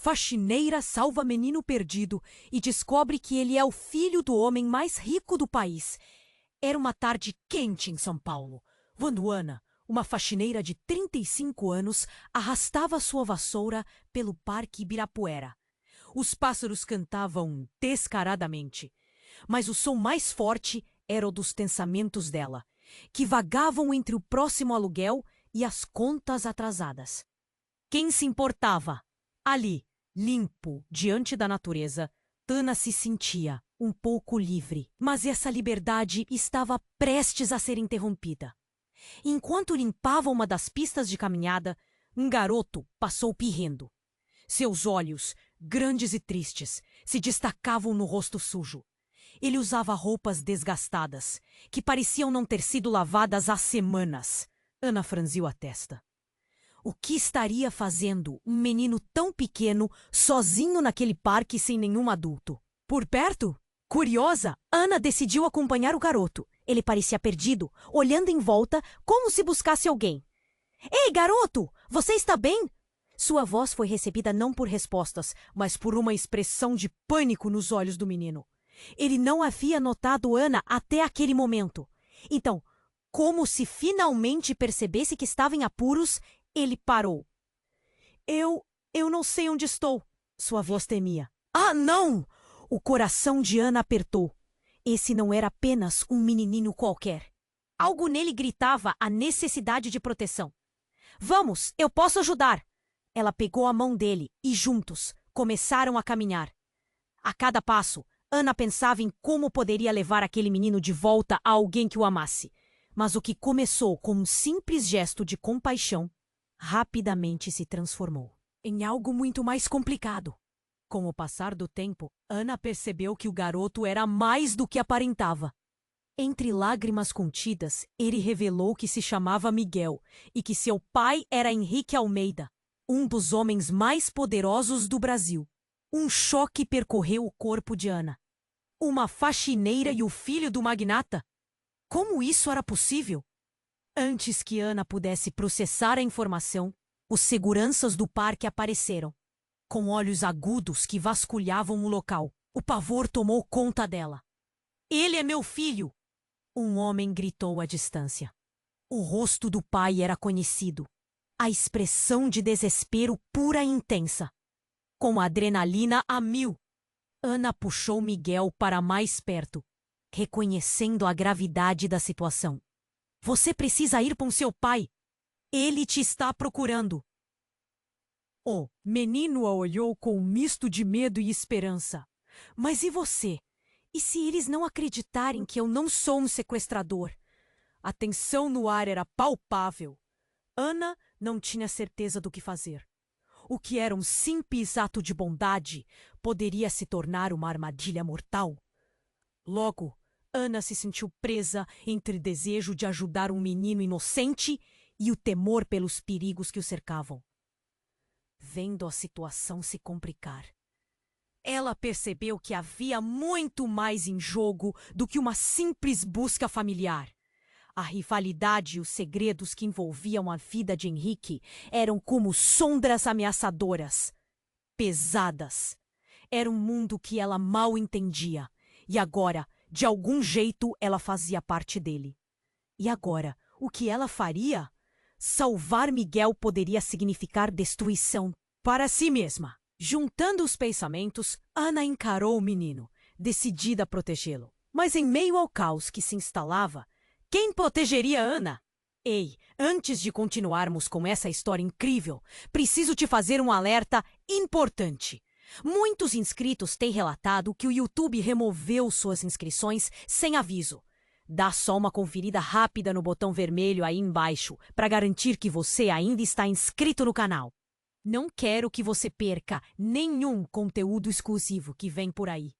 Faxineira salva menino perdido e descobre que ele é o filho do homem mais rico do país. Era uma tarde quente em São Paulo, quando Ana, uma faxineira de 35 anos, arrastava sua vassoura pelo Parque Ibirapuera. Os pássaros cantavam descaradamente, mas o som mais forte era o dos pensamentos dela, que vagavam entre o próximo aluguel e as contas atrasadas. Quem se importava? Ali, limpo, diante da natureza, Ana se sentia um pouco livre, mas essa liberdade estava prestes a ser interrompida. Enquanto limpava uma das pistas de caminhada, um garoto passou pirrendo. Seus olhos, grandes e tristes, se destacavam no rosto sujo. Ele usava roupas desgastadas, que pareciam não ter sido lavadas há semanas. Ana franziu a testa. O que estaria fazendo um menino tão pequeno sozinho naquele parque sem nenhum adulto? Por perto? Curiosa, Ana decidiu acompanhar o garoto. Ele parecia perdido, olhando em volta como se buscasse alguém. Ei, garoto! Você está bem? Sua voz foi recebida não por respostas, mas por uma expressão de pânico nos olhos do menino. Ele não havia notado Ana até aquele momento. Então, como se finalmente percebesse que estava em apuros, ele parou. Eu não sei onde estou. Sua voz temia. Ah, não! O coração de Ana apertou. Esse não era apenas um menininho qualquer. Algo nele gritava a necessidade de proteção. Vamos, eu posso ajudar. Ela pegou a mão dele e juntos começaram a caminhar. A cada passo, Ana pensava em como poderia levar aquele menino de volta a alguém que o amasse. Mas o que começou com um simples gesto de compaixão, rapidamente se transformou em algo muito mais complicado. Com o passar do tempo, Ana percebeu que o garoto era mais do que aparentava. Entre lágrimas contidas, ele revelou que se chamava Miguel e que seu pai era Henrique Almeida, um dos homens mais poderosos do Brasil. Um choque percorreu o corpo de Ana. Uma faxineira e o filho do magnata? Como isso era possível? Antes que Ana pudesse processar a informação, os seguranças do parque apareceram, com olhos agudos que vasculhavam o local. O pavor tomou conta dela. Ele é meu filho! Um homem gritou à distância. O rosto do pai era conhecido. A expressão de desespero pura e intensa. Com a adrenalina a mil, Ana puxou Miguel para mais perto, reconhecendo a gravidade da situação. Você precisa ir com seu pai. Ele te está procurando. O menino a olhou com um misto de medo e esperança. Mas e você? E se eles não acreditarem que eu não sou um sequestrador? A tensão no ar era palpável. Ana não tinha certeza do que fazer. O que era um simples ato de bondade poderia se tornar uma armadilha mortal. Logo, Ana se sentiu presa entre o desejo de ajudar um menino inocente e o temor pelos perigos que o cercavam. Vendo a situação se complicar, ela percebeu que havia muito mais em jogo do que uma simples busca familiar. A rivalidade e os segredos que envolviam a vida de Henrique eram como sombras ameaçadoras, pesadas. Era um mundo que ela mal entendia, e agora, de algum jeito, ela fazia parte dele. E agora, o que ela faria? Salvar Miguel poderia significar destruição para si mesma. Juntando os pensamentos, Ana encarou o menino, decidida a protegê-lo. Mas em meio ao caos que se instalava, quem protegeria Ana? Ei, antes de continuarmos com essa história incrível, preciso te fazer um alerta importante. Muitos inscritos têm relatado que o YouTube removeu suas inscrições sem aviso. Dá só uma conferida rápida no botão vermelho aí embaixo para garantir que você ainda está inscrito no canal. Não quero que você perca nenhum conteúdo exclusivo que vem por aí.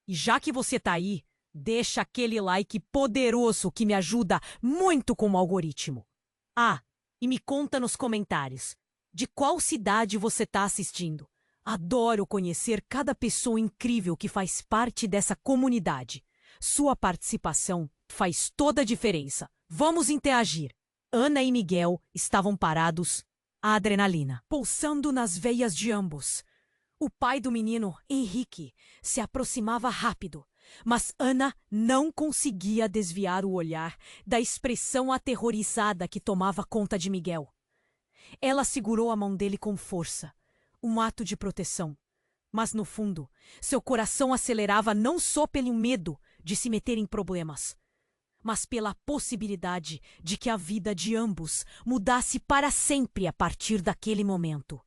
E já que você tá aí, deixa aquele like poderoso que me ajuda muito com o algoritmo. Ah, e me conta nos comentários, de qual cidade você tá assistindo? Adoro conhecer cada pessoa incrível que faz parte dessa comunidade. Sua participação faz toda a diferença. Vamos interagir. Ana e Miguel estavam parados, a adrenalina pulsando nas veias de ambos. O pai do menino, Henrique, se aproximava rápido, mas Ana não conseguia desviar o olhar da expressão aterrorizada que tomava conta de Miguel. Ela segurou a mão dele com força, um ato de proteção. Mas, no fundo, seu coração acelerava não só pelo medo de se meter em problemas, mas pela possibilidade de que a vida de ambos mudasse para sempre a partir daquele momento.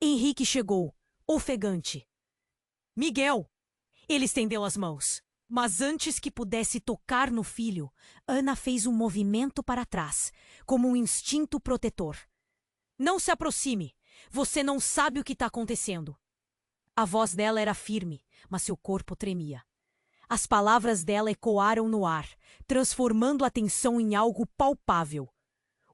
Henrique chegou, ofegante. Miguel! Ele estendeu as mãos. Mas antes que pudesse tocar no filho, Ana fez um movimento para trás, como um instinto protetor. Não se aproxime! Você não sabe o que está acontecendo. A voz dela era firme, mas seu corpo tremia. As palavras dela ecoaram no ar, transformando a tensão em algo palpável.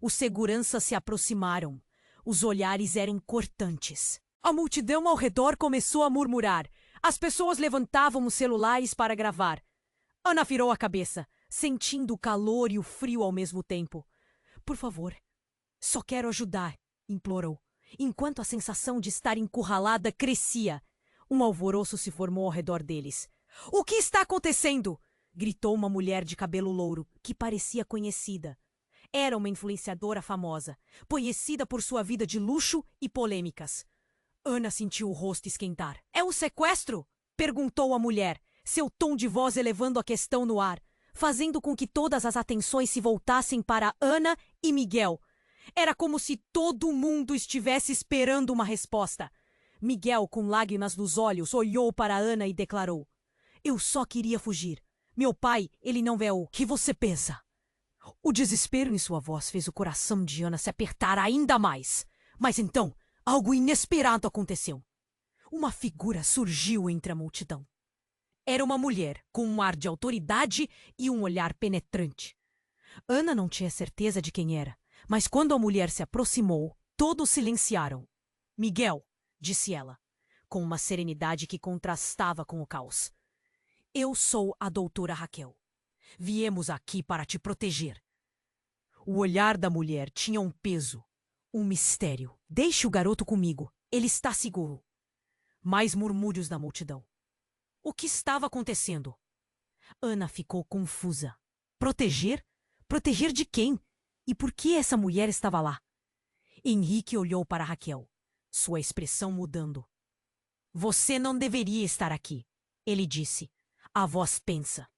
Os seguranças se aproximaram. Os olhares eram cortantes. A multidão ao redor começou a murmurar. As pessoas levantavam os celulares para gravar. Ana virou a cabeça, sentindo o calor e o frio ao mesmo tempo. Por favor, só quero ajudar, implorou, enquanto a sensação de estar encurralada crescia. Um alvoroço se formou ao redor deles. O que está acontecendo? Gritou uma mulher de cabelo louro, que parecia conhecida. Era uma influenciadora famosa, conhecida por sua vida de luxo e polêmicas. Ana sentiu o rosto esquentar. É um sequestro? Perguntou a mulher, seu tom de voz elevando a questão no ar, fazendo com que todas as atenções se voltassem para Ana e Miguel. Era como se todo mundo estivesse esperando uma resposta. Miguel, com lágrimas nos olhos, olhou para Ana e declarou: Eu só queria fugir. Meu pai, ele não é o que você pensa. O desespero em sua voz fez o coração de Ana se apertar ainda mais. Mas então, algo inesperado aconteceu. Uma figura surgiu entre a multidão. Era uma mulher com um ar de autoridade e um olhar penetrante. Ana não tinha certeza de quem era, mas quando a mulher se aproximou, todos silenciaram. Miguel, disse ela, com uma serenidade que contrastava com o caos. Eu sou a doutora Raquel. Viemos aqui para te proteger. O olhar da mulher tinha um peso, um mistério. Deixe o garoto comigo. Ele está seguro. Mais murmúrios da multidão. O que estava acontecendo? Ana ficou confusa. Proteger? Proteger de quem? E por que essa mulher estava lá? Henrique olhou para Raquel, sua expressão mudando. Você não deveria estar aqui, ele disse. A voz pensa.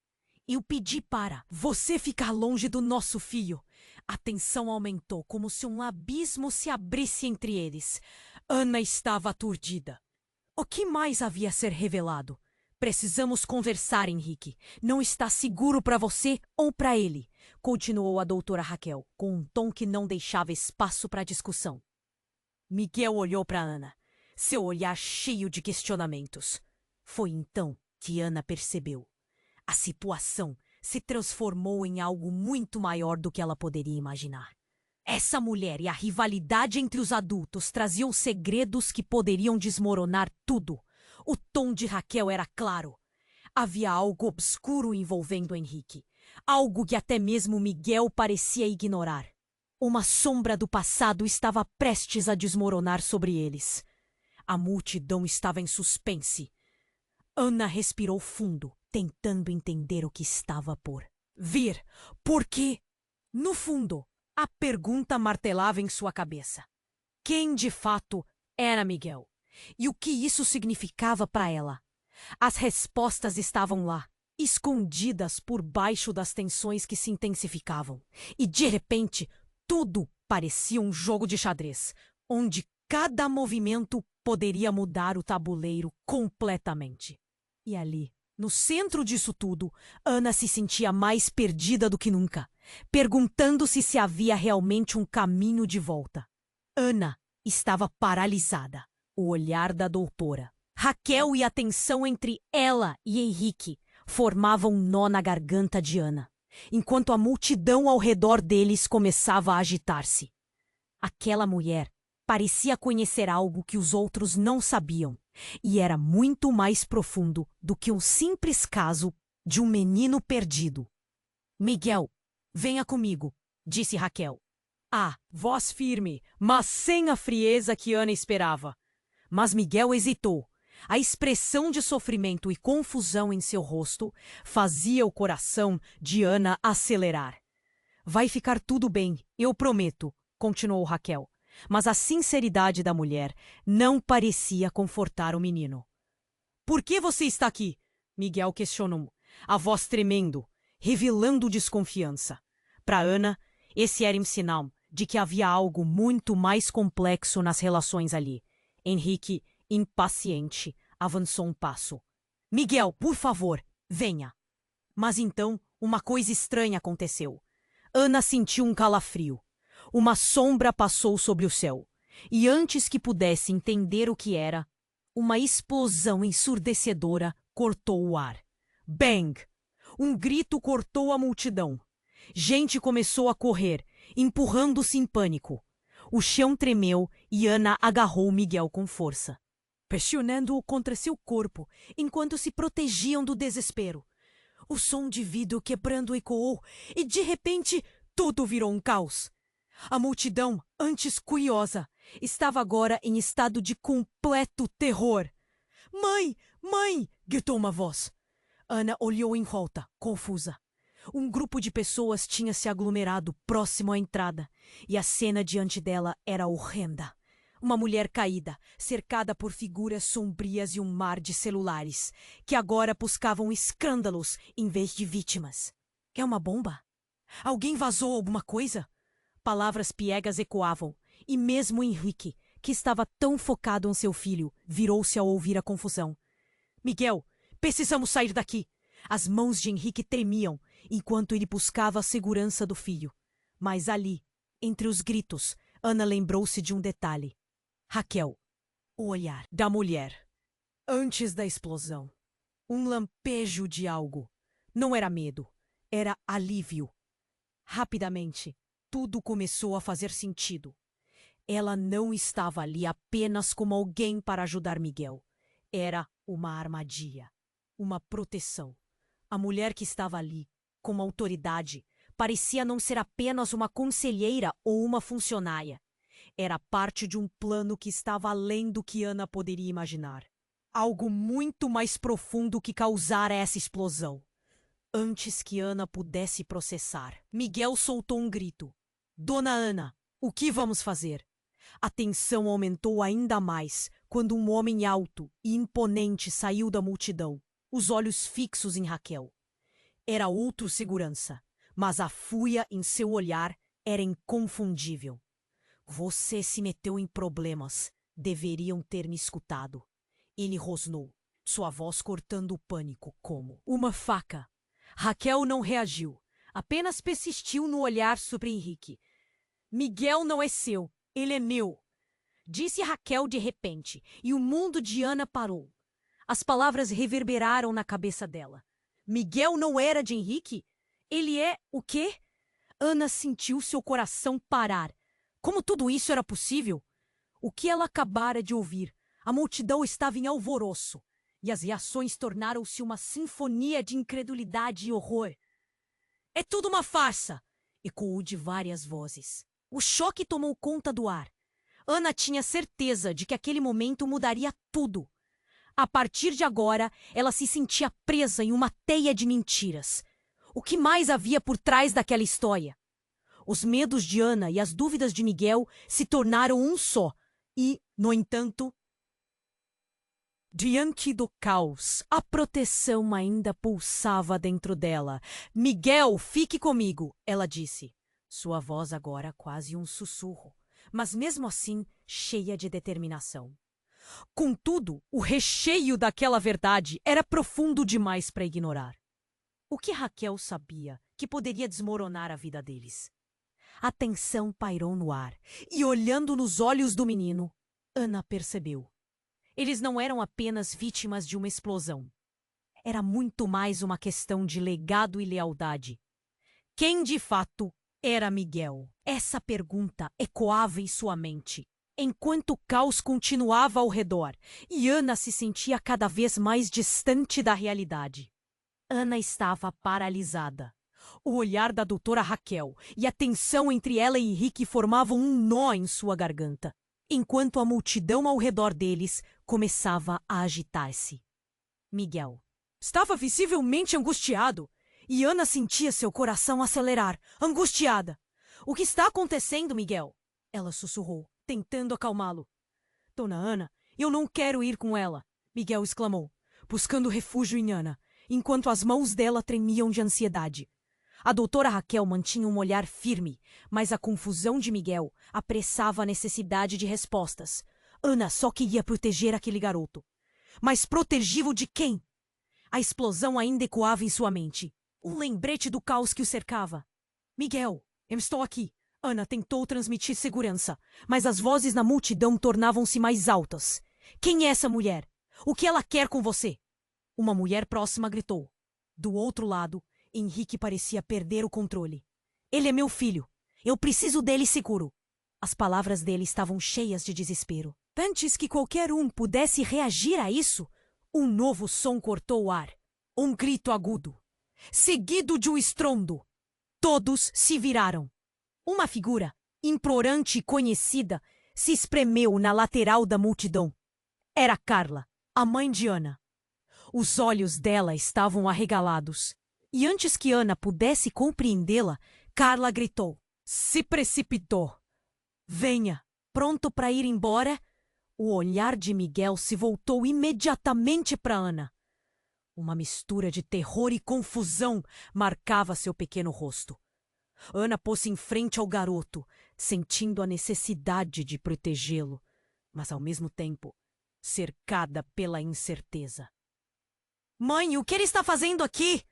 Eu pedi para você ficar longe do nosso filho. A tensão aumentou, como se um abismo se abrisse entre eles. Ana estava aturdida. O que mais havia a ser revelado? Precisamos conversar, Henrique. Não está seguro para você ou para ele, continuou a doutora Raquel, com um tom que não deixava espaço para discussão. Miguel olhou para Ana, seu olhar cheio de questionamentos. Foi então que Ana percebeu. A situação se transformou em algo muito maior do que ela poderia imaginar. Essa mulher e a rivalidade entre os adultos traziam segredos que poderiam desmoronar tudo. O tom de Raquel era claro. Havia algo obscuro envolvendo Henrique. Algo que até mesmo Miguel parecia ignorar. Uma sombra do passado estava prestes a desmoronar sobre eles. A multidão estava em suspense. Ana respirou fundo, tentando entender o que estava por vir. Por quê? No fundo, a pergunta martelava em sua cabeça. Quem de fato era Miguel? E o que isso significava para ela? As respostas estavam lá, escondidas por baixo das tensões que se intensificavam. E de repente, tudo parecia um jogo de xadrez, onde cada movimento poderia mudar o tabuleiro completamente. E ali, no centro disso tudo, Ana se sentia mais perdida do que nunca, perguntando-se se havia realmente um caminho de volta. Ana estava paralisada. O olhar da doutora, Raquel e a tensão entre ela e Henrique formavam um nó na garganta de Ana, enquanto a multidão ao redor deles começava a agitar-se. Aquela mulher parecia conhecer algo que os outros não sabiam, e era muito mais profundo do que um simples caso de um menino perdido. Miguel, venha comigo, disse Raquel. Ah, voz firme, mas sem a frieza que Ana esperava. Mas Miguel hesitou. A expressão de sofrimento e confusão em seu rosto fazia o coração de Ana acelerar. Vai ficar tudo bem, eu prometo, continuou Raquel. Mas a sinceridade da mulher não parecia confortar o menino. Por que você está aqui? Miguel questionou, a voz tremendo, revelando desconfiança. Para Ana, esse era um sinal de que havia algo muito mais complexo nas relações ali. Henrique, impaciente, avançou um passo. Miguel, por favor, venha. Mas então, uma coisa estranha aconteceu. Ana sentiu um calafrio. Uma sombra passou sobre o céu. E antes que pudesse entender o que era, uma explosão ensurdecedora cortou o ar. Bang! Um grito cortou a multidão. Gente começou a correr, empurrando-se em pânico. O chão tremeu e Ana agarrou Miguel com força, pressionando-o contra seu corpo, enquanto se protegiam do desespero. O som de vidro quebrando ecoou e, de repente, tudo virou um caos. A multidão, antes curiosa, estava agora em estado de completo terror. Mãe! Mãe! Gritou uma voz. Ana olhou em volta, confusa. Um grupo de pessoas tinha se aglomerado próximo à entrada, e a cena diante dela era horrenda. Uma mulher caída, cercada por figuras sombrias e um mar de celulares, que agora buscavam escândalos em vez de vítimas. É uma bomba? Alguém vazou alguma coisa? Palavras piegas ecoavam, e mesmo Henrique, que estava tão focado em seu filho, virou-se ao ouvir a confusão. Miguel, precisamos sair daqui! As mãos de Henrique tremiam, enquanto ele buscava a segurança do filho. Mas ali, entre os gritos, Ana lembrou-se de um detalhe. Raquel, o olhar da mulher. Antes da explosão. Um lampejo de algo. Não era medo, era alívio. Rapidamente, tudo começou a fazer sentido. Ela não estava ali apenas como alguém para ajudar Miguel. Era uma armadilha, uma proteção. A mulher que estava ali, como autoridade, parecia não ser apenas uma conselheira ou uma funcionária. Era parte de um plano que estava além do que Ana poderia imaginar. Algo muito mais profundo que causara essa explosão. Antes que Ana pudesse processar, Miguel soltou um grito. Dona Ana, o que vamos fazer? A tensão aumentou ainda mais quando um homem alto e imponente saiu da multidão, os olhos fixos em Raquel. Era outro segurança, mas a fúria em seu olhar era inconfundível. Você se meteu em problemas. Deveriam ter me escutado. Ele rosnou, sua voz cortando o pânico como uma faca. Raquel não reagiu, apenas persistiu no olhar sobre Henrique. Miguel não é seu, ele é meu, disse Raquel de repente, e o mundo de Ana parou. As palavras reverberaram na cabeça dela. Miguel não era de Henrique? Ele é o quê? Ana sentiu seu coração parar. Como tudo isso era possível? O que ela acabara de ouvir? A multidão estava em alvoroço, e as reações tornaram-se uma sinfonia de incredulidade e horror. É tudo uma farsa! Ecoou de várias vozes. O choque tomou conta do ar. Ana tinha certeza de que aquele momento mudaria tudo. A partir de agora, ela se sentia presa em uma teia de mentiras. O que mais havia por trás daquela história? Os medos de Ana e as dúvidas de Miguel se tornaram um só. E, no entanto, diante do caos, a proteção ainda pulsava dentro dela. Miguel, fique comigo, ela disse. Sua voz agora quase um sussurro, mas mesmo assim cheia de determinação. Contudo, o recheio daquela verdade era profundo demais para ignorar. O que Raquel sabia que poderia desmoronar a vida deles? A tensão pairou no ar, e olhando nos olhos do menino, Ana percebeu. Eles não eram apenas vítimas de uma explosão. Era muito mais uma questão de legado e lealdade. Quem de fato era Miguel? Essa pergunta ecoava em sua mente, enquanto o caos continuava ao redor, e Ana se sentia cada vez mais distante da realidade. Ana estava paralisada. O olhar da doutora Raquel e a tensão entre ela e Henrique formavam um nó em sua garganta. enquanto a multidão ao redor deles começava a agitar-se. Miguel estava visivelmente angustiado, e Ana sentia seu coração acelerar, angustiada. O que está acontecendo, Miguel? Ela sussurrou, tentando acalmá-lo. Dona Ana, eu não quero ir com ela, Miguel exclamou, buscando refúgio em Ana, enquanto as mãos dela tremiam de ansiedade. A doutora Raquel mantinha um olhar firme, mas a confusão de Miguel apressava a necessidade de respostas. Ana só queria proteger aquele garoto. Mas protegia-o de quem? A explosão ainda ecoava em sua mente. Um lembrete do caos que o cercava. Miguel, eu estou aqui. Ana tentou transmitir segurança, mas as vozes na multidão tornavam-se mais altas. Quem é essa mulher? O que ela quer com você? Uma mulher próxima gritou. Do outro lado, Henrique parecia perder o controle. Ele é meu filho. Eu preciso dele seguro. As palavras dele estavam cheias de desespero. Antes que qualquer um pudesse reagir a isso, um novo som cortou o ar. Um grito agudo, seguido de um estrondo. Todos se viraram. Uma figura, implorante e conhecida, se espremeu na lateral da multidão. Era Carla, a mãe de Ana. Os olhos dela estavam arregalados. E antes que Ana pudesse compreendê-la, Carla gritou. Se precipitou. Venha. Pronto para ir embora? O olhar de Miguel se voltou imediatamente para Ana. Uma mistura de terror e confusão marcava seu pequeno rosto. Ana pôs-se em frente ao garoto, sentindo a necessidade de protegê-lo, mas ao mesmo tempo cercada pela incerteza. Mãe, o que ele está fazendo aqui?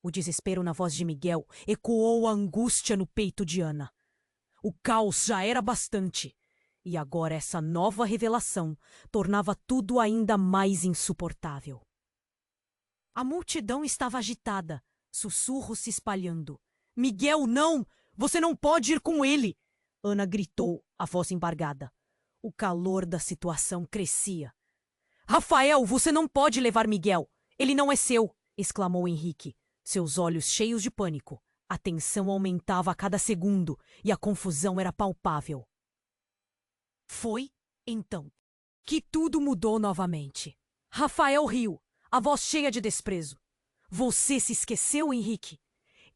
O desespero na voz de Miguel ecoou a angústia no peito de Ana. O caos já era bastante, e agora essa nova revelação tornava tudo ainda mais insuportável. A multidão estava agitada, sussurros se espalhando. Miguel, não! Você não pode ir com ele! Ana gritou, a voz embargada. O calor da situação crescia. Rafael, você não pode levar Miguel! Ele não é seu! Exclamou Henrique, seus olhos cheios de pânico. A tensão aumentava a cada segundo e a confusão era palpável. Foi, então, que tudo mudou novamente. Rafael riu, a voz cheia de desprezo. Você se esqueceu, Henrique?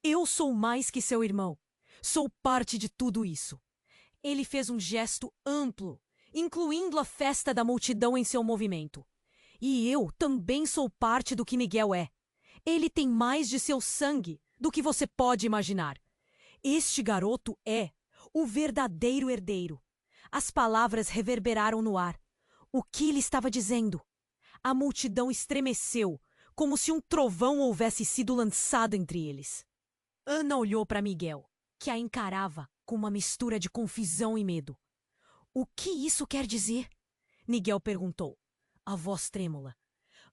Eu sou mais que seu irmão. Sou parte de tudo isso. Ele fez um gesto amplo, incluindo a festa da multidão em seu movimento. E eu também sou parte do que Miguel é. Ele tem mais de seu sangue do que você pode imaginar. Este garoto é o verdadeiro herdeiro. As palavras reverberaram no ar. O que ele estava dizendo? A multidão estremeceu, como se um trovão houvesse sido lançado entre eles. Ana olhou para Miguel, que a encarava com uma mistura de confusão e medo. O que isso quer dizer? Miguel perguntou, a voz trêmula.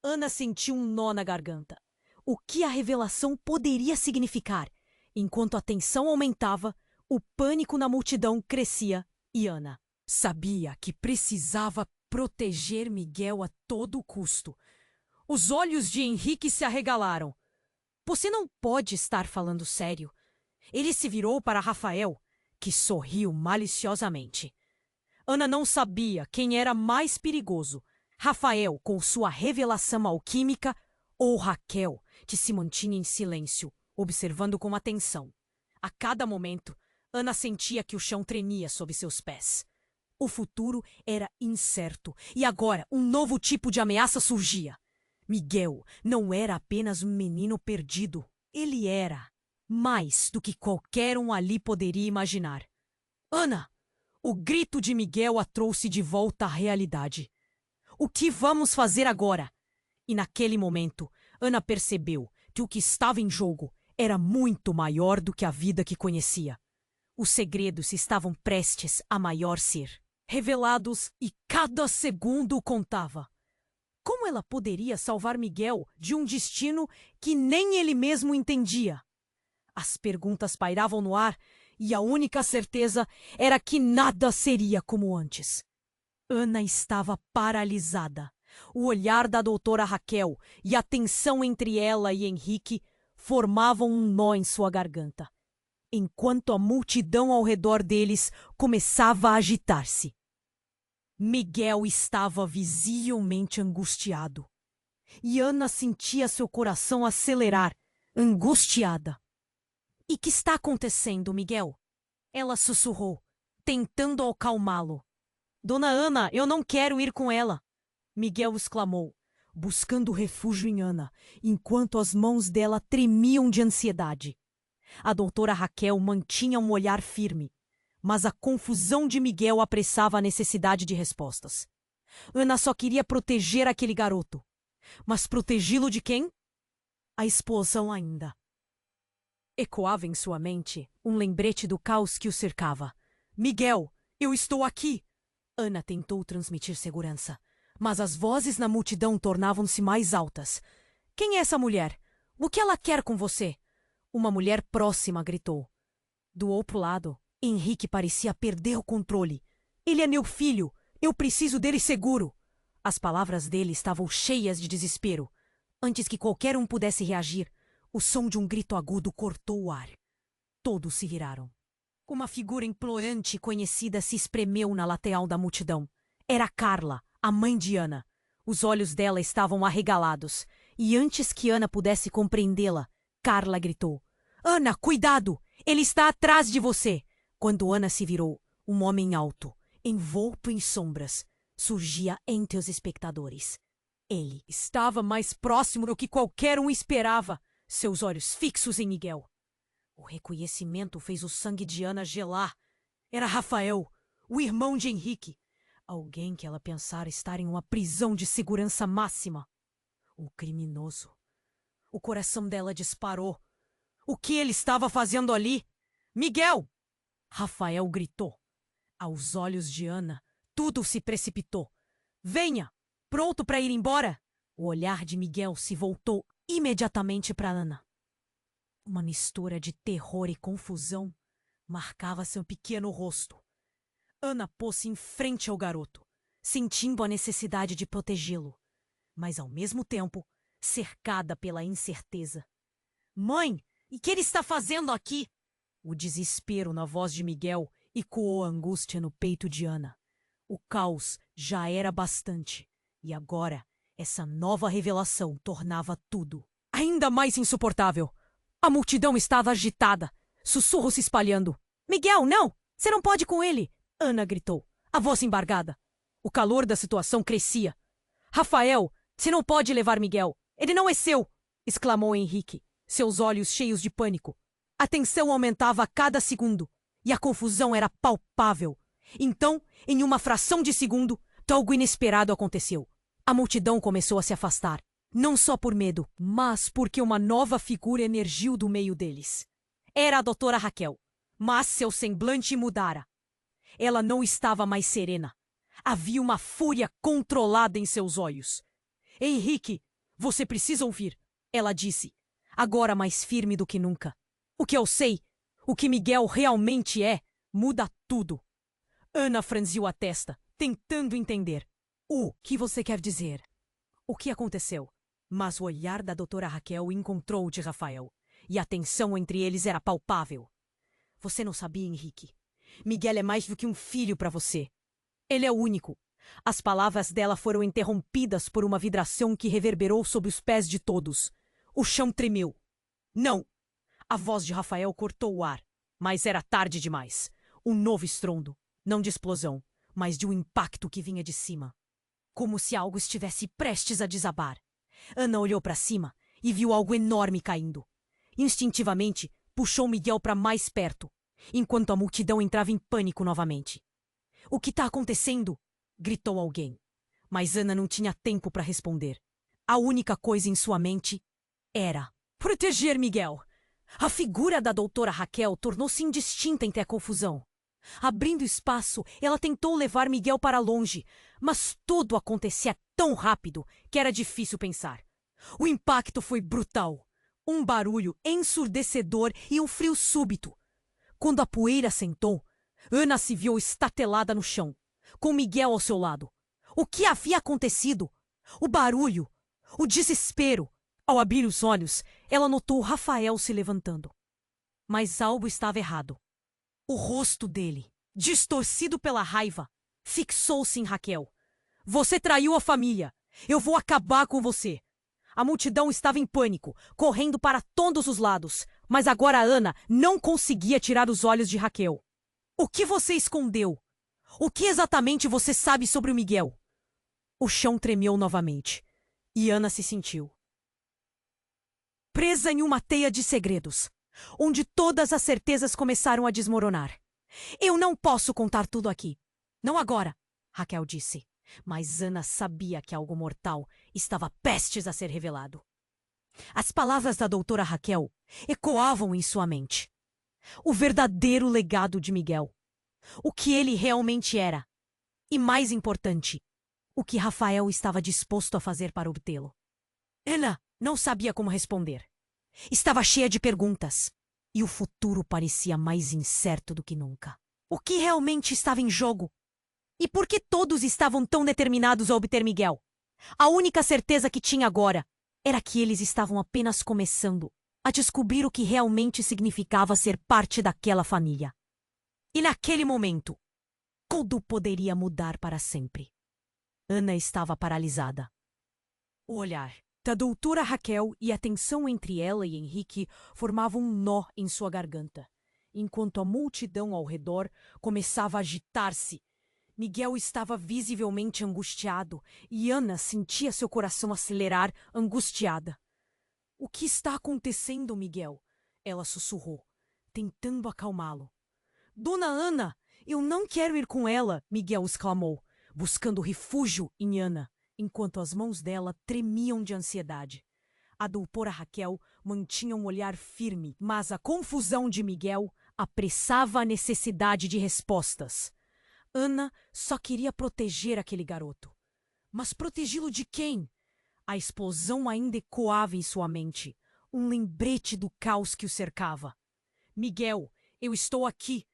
Ana sentiu um nó na garganta. O que a revelação poderia significar? Enquanto a tensão aumentava, o pânico na multidão crescia e Ana sabia que precisava proteger Miguel a todo custo. Os olhos de Henrique se arregalaram. Você não pode estar falando sério. Ele se virou para Rafael, que sorriu maliciosamente. Ana não sabia quem era mais perigoso, Rafael com sua revelação alquímica ou Raquel, que se mantinha em silêncio, observando com atenção. A cada momento, Ana sentia que o chão tremia sob seus pés. O futuro era incerto e agora um novo tipo de ameaça surgia. Miguel não era apenas um menino perdido. Ele era mais do que qualquer um ali poderia imaginar. Ana! O grito de Miguel a trouxe de volta à realidade. O que vamos fazer agora? E naquele momento, Ana percebeu que o que estava em jogo era muito maior do que a vida que conhecia. Os segredos estavam prestes a maior ser revelados e cada segundo contava. Como ela poderia salvar Miguel de um destino que nem ele mesmo entendia? As perguntas pairavam no ar e a única certeza era que nada seria como antes. Ana estava paralisada. O olhar da doutora Raquel e a tensão entre ela e Henrique formavam um nó em sua garganta, enquanto a multidão ao redor deles começava a agitar-se. Miguel estava visivelmente angustiado. E Ana sentia seu coração acelerar, angustiada. "E que está acontecendo, Miguel?" Ela sussurrou, tentando acalmá-lo. "Dona Ana, eu não quero ir com ela!" Miguel exclamou, buscando refúgio em Ana, enquanto as mãos dela tremiam de ansiedade. A doutora Raquel mantinha um olhar firme, mas a confusão de Miguel apressava a necessidade de respostas. Ana só queria proteger aquele garoto. Mas protegê-lo de quem? A explosão ainda. Ecoava em sua mente um lembrete do caos que o cercava. "Miguel, eu estou aqui!" Ana tentou transmitir segurança, mas as vozes na multidão tornavam-se mais altas. "Quem é essa mulher? O que ela quer com você?" Uma mulher próxima gritou. Do outro lado, Henrique parecia perder o controle. "Ele é meu filho! Eu preciso dele seguro!" As palavras dele estavam cheias de desespero. Antes que qualquer um pudesse reagir, o som de um grito agudo cortou o ar. Todos se viraram. Uma figura implorante e conhecida se espremeu na lateral da multidão. Era Carla, a mãe de Ana. Os olhos dela estavam arregalados, e antes que Ana pudesse compreendê-la, Carla gritou: "Ana, cuidado! Ele está atrás de você!" Quando Ana se virou, um homem alto, envolto em sombras, surgia entre os espectadores. Ele estava mais próximo do que qualquer um esperava, seus olhos fixos em Miguel. O reconhecimento fez o sangue de Ana gelar. Era Rafael, o irmão de Henrique. Alguém que ela pensara estar em uma prisão de segurança máxima. O criminoso. O coração dela disparou. O que ele estava fazendo ali? "Miguel!" Rafael gritou. Aos olhos de Ana, tudo se precipitou. "Venha! Pronto para ir embora?" O olhar de Miguel se voltou imediatamente para Ana. Uma mistura de terror e confusão marcava seu pequeno rosto. Ana pôs-se em frente ao garoto, sentindo a necessidade de protegê-lo, mas ao mesmo tempo cercada pela incerteza. "Mãe, e que ele está fazendo aqui?" O desespero na voz de Miguel ecoou a angústia no peito de Ana. O caos já era bastante, e agora essa nova revelação tornava tudo ainda mais insuportável. A multidão estava agitada, sussurros se espalhando. "Miguel, não! Você não pode ir com ele!" Ana gritou, a voz embargada. O calor da situação crescia. "Rafael, você não pode levar Miguel! Ele não é seu!" exclamou Henrique, seus olhos cheios de pânico. A tensão aumentava a cada segundo, e a confusão era palpável. Então, em uma fração de segundo, algo inesperado aconteceu. A multidão começou a se afastar, não só por medo, mas porque uma nova figura emergiu do meio deles. Era a doutora Raquel, mas seu semblante mudara. Ela não estava mais serena. Havia uma fúria controlada em seus olhos. "Henrique, você precisa ouvir", ela disse, agora mais firme do que nunca. "O que eu sei, o que Miguel realmente é, muda tudo." Ana franziu a testa, tentando entender. "O que você quer dizer? O que aconteceu?" Mas o olhar da doutora Raquel encontrou o de Rafael, e a tensão entre eles era palpável. "Você não sabia, Henrique? Miguel é mais do que um filho para você. Ele é o único." As palavras dela foram interrompidas por uma vibração que reverberou sob os pés de todos. O chão tremeu. "Não!" A voz de Rafael cortou o ar, mas era tarde demais. Um novo estrondo, não de explosão, mas de um impacto que vinha de cima. Como se algo estivesse prestes a desabar. Ana olhou para cima e viu algo enorme caindo. Instintivamente, puxou Miguel para mais perto, enquanto a multidão entrava em pânico novamente. "O que está acontecendo?" gritou alguém. Mas Ana não tinha tempo para responder. A única coisa em sua mente era proteger Miguel. A figura da doutora Raquel tornou-se indistinta entre a confusão. Abrindo espaço, ela tentou levar Miguel para longe, mas tudo acontecia tão rápido que era difícil pensar. O impacto foi brutal. Um barulho ensurdecedor e um frio súbito. Quando a poeira assentou, Ana se viu estatelada no chão, com Miguel ao seu lado. O que havia acontecido? O barulho, o desespero. Ao abrir os olhos, ela notou Rafael se levantando. Mas algo estava errado. O rosto dele, distorcido pela raiva, fixou-se em Raquel. Você traiu a família. Eu vou acabar com você. A multidão estava em pânico, correndo para todos os lados. Mas agora Ana não conseguia tirar os olhos de Raquel. O que você escondeu? O que exatamente você sabe sobre o Miguel? O chão tremeu novamente. E Ana se sentiu presa em uma teia de segredos, onde todas as certezas começaram a desmoronar. Eu não posso contar tudo aqui. Não agora, Raquel disse. Mas Ana sabia que algo mortal estava prestes a ser revelado. As palavras da doutora Raquel ecoavam em sua mente. O verdadeiro legado de Miguel. O que ele realmente era. E mais importante, o que Rafael estava disposto a fazer para obtê-lo. Ana não sabia como responder. Estava cheia de perguntas. E o futuro parecia mais incerto do que nunca. O que realmente estava em jogo? E por que todos estavam tão determinados a obter Miguel? A única certeza que tinha agora era que eles estavam apenas começando a descobrir o que realmente significava ser parte daquela família. E naquele momento, tudo poderia mudar para sempre. Ana estava paralisada. O olhar da doutora Raquel e a tensão entre ela e Henrique formavam um nó em sua garganta, enquanto a multidão ao redor começava a agitar-se. Miguel estava visivelmente angustiado e Ana sentia seu coração acelerar, angustiada. O que está acontecendo, Miguel? Ela sussurrou, tentando acalmá-lo. Dona Ana, eu não quero ir com ela, Miguel exclamou, buscando refúgio em Ana, enquanto as mãos dela tremiam de ansiedade. A doutora Raquel mantinha um olhar firme, mas a confusão de Miguel apressava a necessidade de respostas. Ana só queria proteger aquele garoto. Mas protegê-lo de quem? A explosão ainda ecoava em sua mente, um lembrete do caos que o cercava. Miguel, eu estou aqui.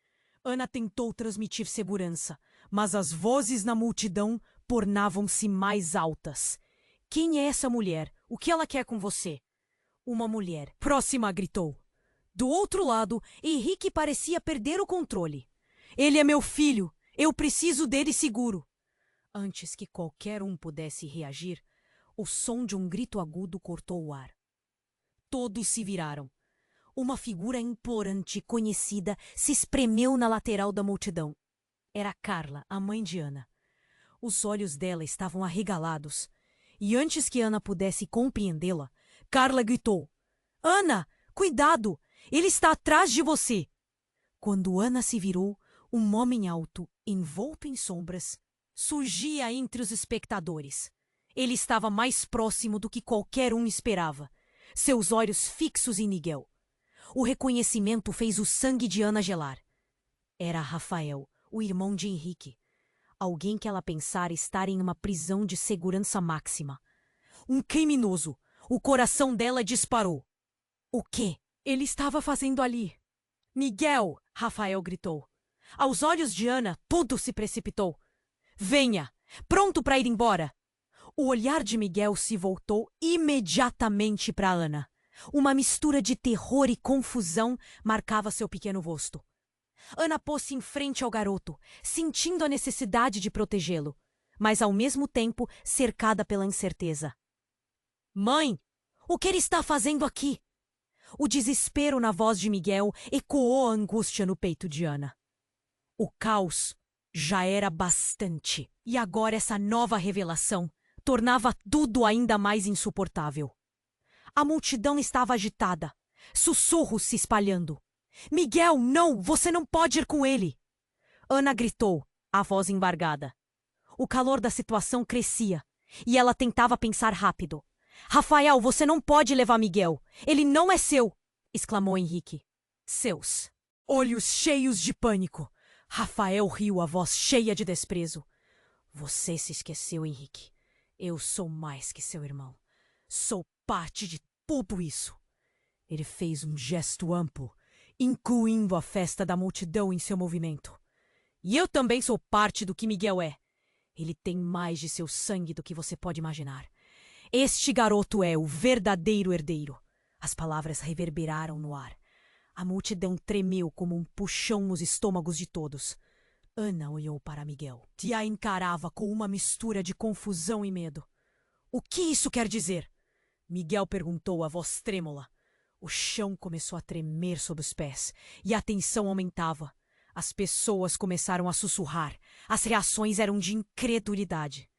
Ana tentou transmitir segurança, mas as vozes na multidão tornavam-se mais altas. Quem é essa mulher? O que ela quer com você? Uma mulher próxima gritou. Do outro lado, Henrique parecia perder o controle. Ele é meu filho. Eu preciso dele seguro. Antes que qualquer um pudesse reagir, o som de um grito agudo cortou o ar. Todos se viraram. Uma figura implorante conhecida se espremeu na lateral da multidão. Era Carla, a mãe de Ana. Os olhos dela estavam arregalados. E antes que Ana pudesse compreendê-la, Carla gritou: Ana, cuidado! Ele está atrás de você! Quando Ana se virou, um homem alto, envolto em sombras, surgia entre os espectadores. Ele estava mais próximo do que qualquer um esperava, seus olhos fixos em Miguel. O reconhecimento fez o sangue de Ana gelar. Era Rafael, o irmão de Henrique. Alguém que ela pensara estar em uma prisão de segurança máxima. Um criminoso. O coração dela disparou. O quê ele estava fazendo ali? Miguel! Rafael gritou. Aos olhos de Ana, tudo se precipitou. Venha! Pronto para ir embora! O olhar de Miguel se voltou imediatamente para Ana. Uma mistura de terror e confusão marcava seu pequeno rosto. Ana pôs-se em frente ao garoto, sentindo a necessidade de protegê-lo, mas ao mesmo tempo cercada pela incerteza. Mãe, o que ele está fazendo aqui? O desespero na voz de Miguel ecoou a angústia no peito de Ana. O caos já era bastante, e agora essa nova revelação tornava tudo ainda mais insuportável. A multidão estava agitada, sussurros se espalhando. Miguel, não! Você não pode ir com ele! Ana gritou, a voz embargada. O calor da situação crescia, e ela tentava pensar rápido. Rafael, você não pode levar Miguel! Ele não é seu! Exclamou Henrique. Seus. Olhos cheios de pânico. Rafael riu, a voz cheia de desprezo. Você se esqueceu, Henrique. Eu sou mais que seu irmão. Sou parte de tudo isso. Ele fez um gesto amplo, incluindo a festa da multidão em seu movimento. E eu também sou parte do que Miguel é. Ele tem mais de seu sangue do que você pode imaginar. Este garoto é o verdadeiro herdeiro. As palavras reverberaram no ar. A multidão tremeu como um puxão nos estômagos de todos. Ana olhou para Miguel e a encarava com uma mistura de confusão e medo. O que isso quer dizer? Miguel perguntou, a voz trêmula. O chão começou a tremer sob os pés e a tensão aumentava. As pessoas começaram a sussurrar. As reações eram de incredulidade.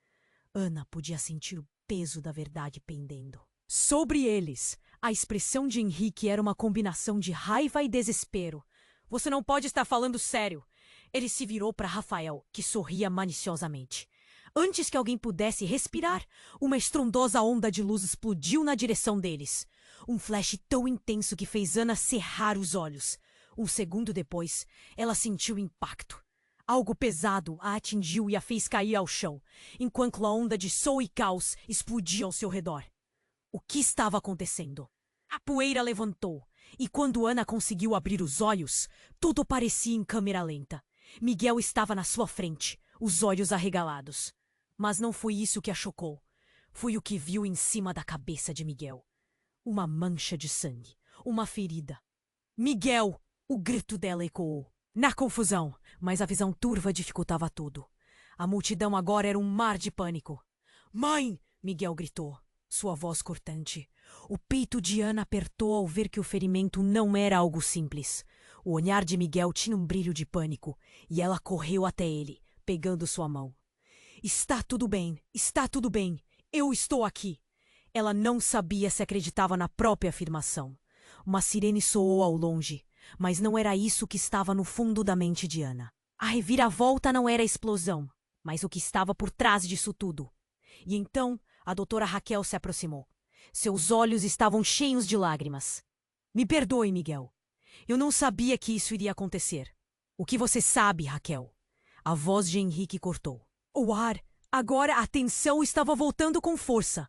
Ana podia sentir o peso da verdade pendendo. Sobre eles, a expressão de Henrique era uma combinação de raiva e desespero. Você não pode estar falando sério. Ele se virou para Rafael, que sorria maliciosamente. Antes que alguém pudesse respirar, uma estrondosa onda de luz explodiu na direção deles. Um flash tão intenso que fez Ana cerrar os olhos. Um segundo depois, ela sentiu o impacto. Algo pesado a atingiu e a fez cair ao chão, enquanto a onda de som e caos explodia ao seu redor. O que estava acontecendo? A poeira levantou, e quando Ana conseguiu abrir os olhos, tudo parecia em câmera lenta. Miguel estava na sua frente, os olhos arregalados. Mas não foi isso que a chocou. Foi o que viu em cima da cabeça de Miguel. Uma mancha de sangue, uma ferida. Miguel! O grito dela ecoou. Na confusão, mas a visão turva dificultava tudo. A multidão agora era um mar de pânico. Mãe! Miguel gritou, sua voz cortante. O peito de Ana apertou ao ver que o ferimento não era algo simples. O olhar de Miguel tinha um brilho de pânico, e ela correu até ele, pegando sua mão. Está tudo bem, eu estou aqui. Ela não sabia se acreditava na própria afirmação. Uma sirene soou ao longe, mas não era isso que estava no fundo da mente de Ana. A reviravolta não era a explosão, mas o que estava por trás disso tudo. E então a doutora Raquel se aproximou. Seus olhos estavam cheios de lágrimas. Me perdoe, Miguel. Eu não sabia que isso iria acontecer. O que você sabe, Raquel? A voz de Henrique cortou. O ar, agora a tensão estava voltando com força.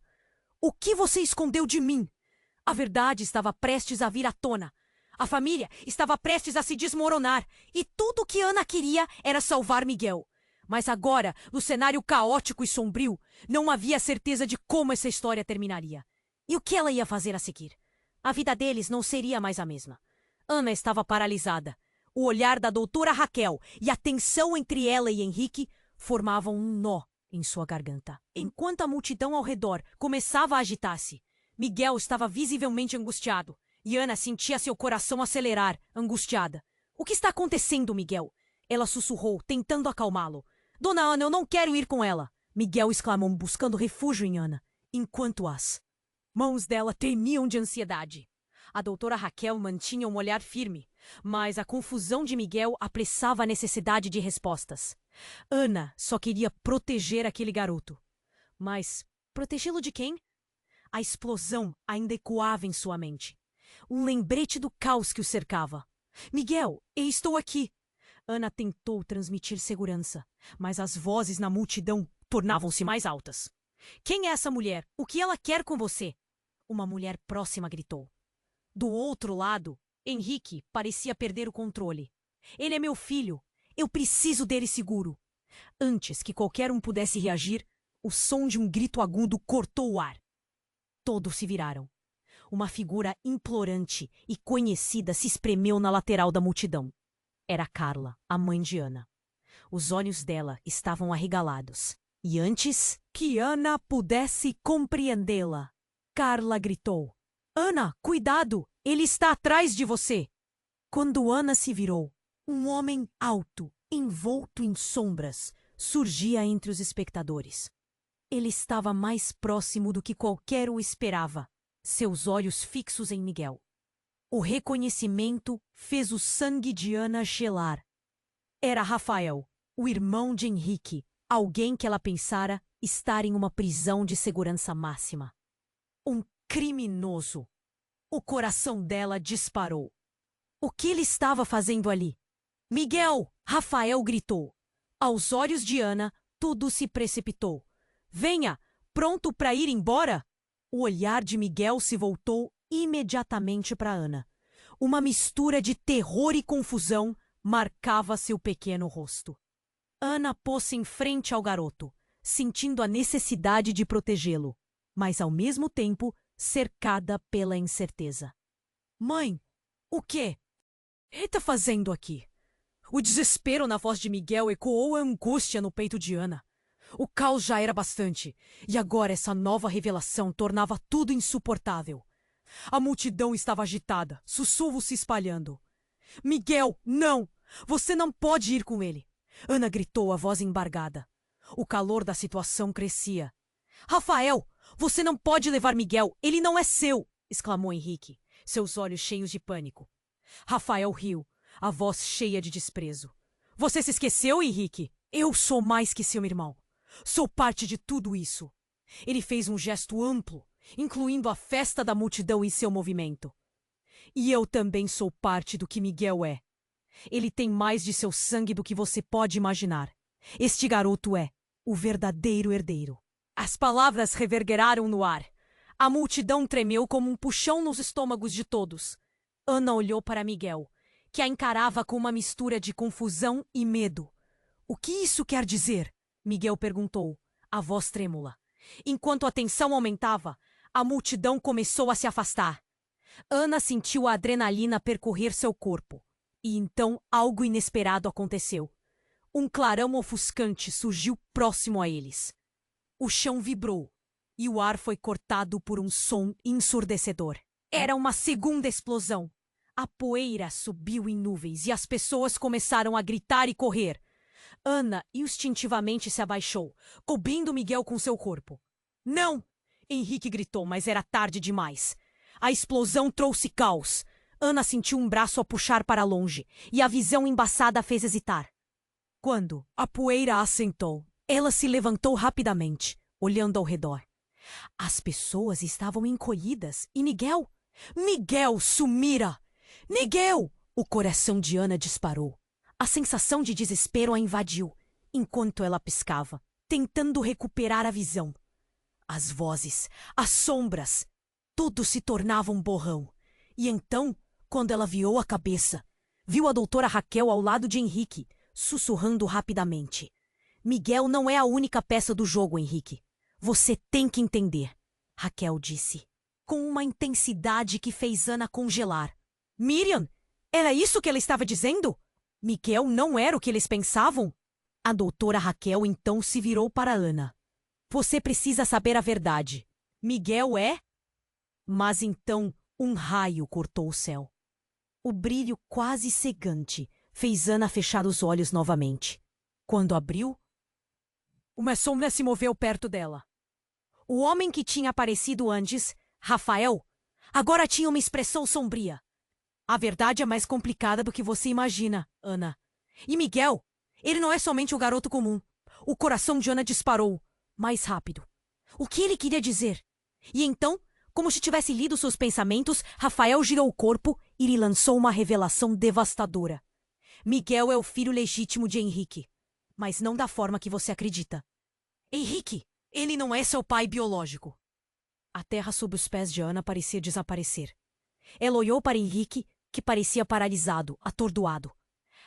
O que você escondeu de mim? A verdade estava prestes a vir à tona. A família estava prestes a se desmoronar. E tudo o que Ana queria era salvar Miguel. Mas agora, no cenário caótico e sombrio, não havia certeza de como essa história terminaria. E o que ela ia fazer a seguir? A vida deles não seria mais a mesma. Ana estava paralisada. O olhar da doutora Raquel e a tensão entre ela e Henrique formavam um nó em sua garganta. Enquanto a multidão ao redor começava a agitar-se, Miguel estava visivelmente angustiado, e Ana sentia seu coração acelerar, angustiada. O que está acontecendo, Miguel? Ela sussurrou, tentando acalmá-lo. Dona Ana, eu não quero ir com ela. Miguel exclamou, buscando refúgio em Ana, enquanto as mãos dela tremiam de ansiedade. A doutora Raquel mantinha um olhar firme, mas a confusão de Miguel apressava a necessidade de respostas. Ana só queria proteger aquele garoto. Mas protegê-lo de quem? A explosão ainda ecoava em sua mente. Um lembrete do caos que o cercava. Miguel, eu estou aqui. Ana tentou transmitir segurança, mas as vozes na multidão tornavam-se mais altas. Quem é essa mulher? O que ela quer com você? Uma mulher próxima gritou. Do outro lado, Henrique parecia perder o controle. Ele é meu filho. Eu preciso dele seguro. Antes que qualquer um pudesse reagir, o som de um grito agudo cortou o ar. Todos se viraram. Uma figura implorante e conhecida se espremeu na lateral da multidão. Era Carla, a mãe de Ana. Os olhos dela estavam arregalados. E antes que Ana pudesse compreendê-la, Carla gritou. Ana, cuidado! Ele está atrás de você! Quando Ana se virou, um homem alto, envolto em sombras, surgia entre os espectadores. Ele estava mais próximo do que qualquer o esperava, seus olhos fixos em Miguel. O reconhecimento fez o sangue de Ana gelar. Era Rafael, o irmão de Henrique, alguém que ela pensara estar em uma prisão de segurança máxima. Um criminoso. O coração dela disparou. O que ele estava fazendo ali? Miguel! Rafael gritou. Aos olhos de Ana, tudo se precipitou. Venha! Pronto para ir embora? O olhar de Miguel se voltou imediatamente para Ana. Uma mistura de terror e confusão marcava seu pequeno rosto. Ana pôs-se em frente ao garoto, sentindo a necessidade de protegê-lo, mas ao mesmo tempo cercada pela incerteza. Mãe, o quê? Ele está fazendo aqui? O desespero na voz de Miguel ecoou a angústia no peito de Ana. O caos já era bastante, e agora essa nova revelação tornava tudo insuportável. A multidão estava agitada, sussurros se espalhando. Miguel, não! Você não pode ir com ele! Ana gritou, a voz embargada. O calor da situação crescia. Rafael, você não pode levar Miguel, ele não é seu! Exclamou Henrique, seus olhos cheios de pânico. Rafael riu, a voz cheia de desprezo. Você se esqueceu, Henrique? Eu sou mais que seu irmão. Sou parte de tudo isso. Ele fez um gesto amplo, incluindo a festa da multidão em seu movimento. E eu também sou parte do que Miguel é. Ele tem mais de seu sangue do que você pode imaginar. Este garoto é o verdadeiro herdeiro. As palavras reverberaram no ar. A multidão tremeu como um puxão nos estômagos de todos. Ana olhou para Miguel, que a encarava com uma mistura de confusão e medo. O que isso quer dizer? Miguel perguntou, a voz trêmula. Enquanto a tensão aumentava, a multidão começou a se afastar. Ana sentiu a adrenalina percorrer seu corpo. E então algo inesperado aconteceu. Um clarão ofuscante surgiu próximo a eles. O chão vibrou e o ar foi cortado por um som ensurdecedor. Era uma segunda explosão. A poeira subiu em nuvens e as pessoas começaram a gritar e correr. Ana instintivamente se abaixou, cobrindo Miguel com seu corpo. Não! Henrique gritou, mas era tarde demais. A explosão trouxe caos. Ana sentiu um braço a puxar para longe e a visão embaçada a fez hesitar. Quando a poeira assentou, ela se levantou rapidamente, olhando ao redor. As pessoas estavam encolhidas e Miguel? Miguel sumira! Miguel! O coração de Ana disparou. A sensação de desespero a invadiu, enquanto ela piscava, tentando recuperar a visão. As vozes, as sombras, tudo se tornava um borrão. E então, quando ela virou a cabeça, viu a doutora Raquel ao lado de Henrique, sussurrando rapidamente. Miguel não é a única peça do jogo, Henrique. Você tem que entender, Raquel disse, com uma intensidade que fez Ana congelar. Miriam, era isso que ela estava dizendo? Miguel não era o que eles pensavam? A doutora Raquel então se virou para Ana. Você precisa saber a verdade. Miguel é... Mas então um raio cortou o céu. O brilho quase cegante fez Ana fechar os olhos novamente. Quando abriu, uma sombra se moveu perto dela. O homem que tinha aparecido antes, Rafael, agora tinha uma expressão sombria. A verdade é mais complicada do que você imagina, Ana. E Miguel, ele não é somente um garoto comum. O coração de Ana disparou, mais rápido. O que ele queria dizer? E então, como se tivesse lido seus pensamentos, Rafael girou o corpo e lhe lançou uma revelação devastadora. Miguel é o filho legítimo de Henrique, mas não da forma que você acredita. Henrique, ele não é seu pai biológico. A terra sob os pés de Ana parecia desaparecer. Ela olhou para Henrique, que parecia paralisado, atordoado.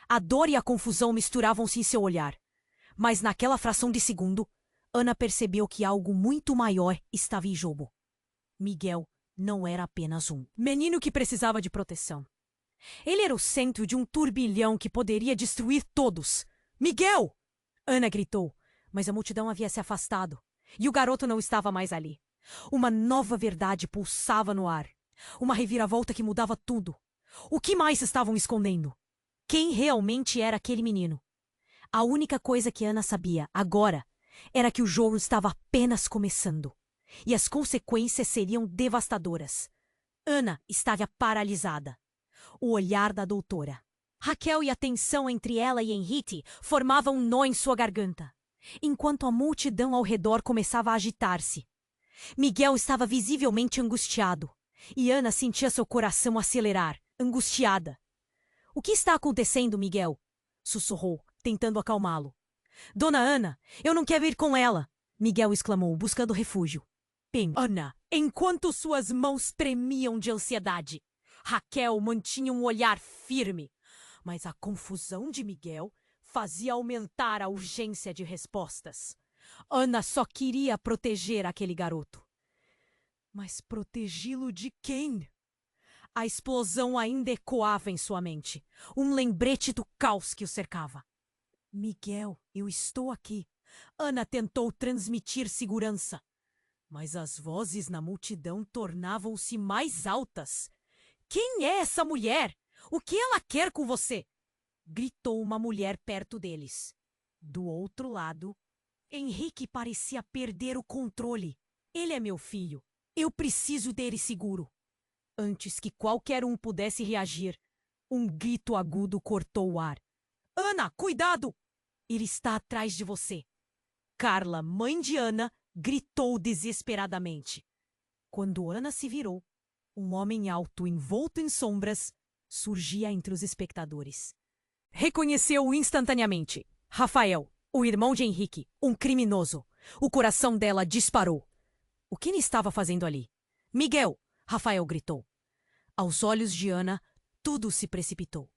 A dor e a confusão misturavam-se em seu olhar. Mas naquela fração de segundo, Ana percebeu que algo muito maior estava em jogo. Miguel não era apenas um menino que precisava de proteção. Ele era o centro de um turbilhão que poderia destruir todos. Miguel! Ana gritou, mas a multidão havia se afastado, e o garoto não estava mais ali. Uma nova verdade pulsava no ar. Uma reviravolta que mudava tudo. O que mais estavam escondendo? Quem realmente era aquele menino? A única coisa que Ana sabia, agora, era que o jogo estava apenas começando. E as consequências seriam devastadoras. Ana estava paralisada. O olhar da doutora. Raquel e a tensão entre ela e Henrique formavam um nó em sua garganta, enquanto a multidão ao redor começava a agitar-se. Miguel estava visivelmente angustiado, e Ana sentia seu coração acelerar, angustiada. O que está acontecendo, Miguel? Sussurrou, tentando acalmá-lo. Dona Ana, eu não quero ir com ela, Miguel exclamou, buscando refúgio. Bem, Ana, enquanto suas mãos tremiam de ansiedade, Raquel mantinha um olhar firme, mas a confusão de Miguel fazia aumentar a urgência de respostas. Ana só queria proteger aquele garoto. Mas protegê-lo de quem? A explosão ainda ecoava em sua mente, um lembrete do caos que o cercava. Miguel, eu estou aqui. Ana tentou transmitir segurança, mas as vozes na multidão tornavam-se mais altas. Quem é essa mulher? O que ela quer com você? Gritou uma mulher perto deles. Do outro lado, Henrique parecia perder o controle. Ele é meu filho. Eu preciso dele seguro. Antes que qualquer um pudesse reagir, um grito agudo cortou o ar. Ana, cuidado! Ele está atrás de você. Carla, mãe de Ana, gritou desesperadamente. Quando Ana se virou, um homem alto, envolto em sombras, surgia entre os espectadores. Reconheceu-o instantaneamente. Rafael, o irmão de Henrique, um criminoso. O coração dela disparou. O que ele estava fazendo ali? Miguel! Rafael gritou. Aos olhos de Ana, tudo se precipitou.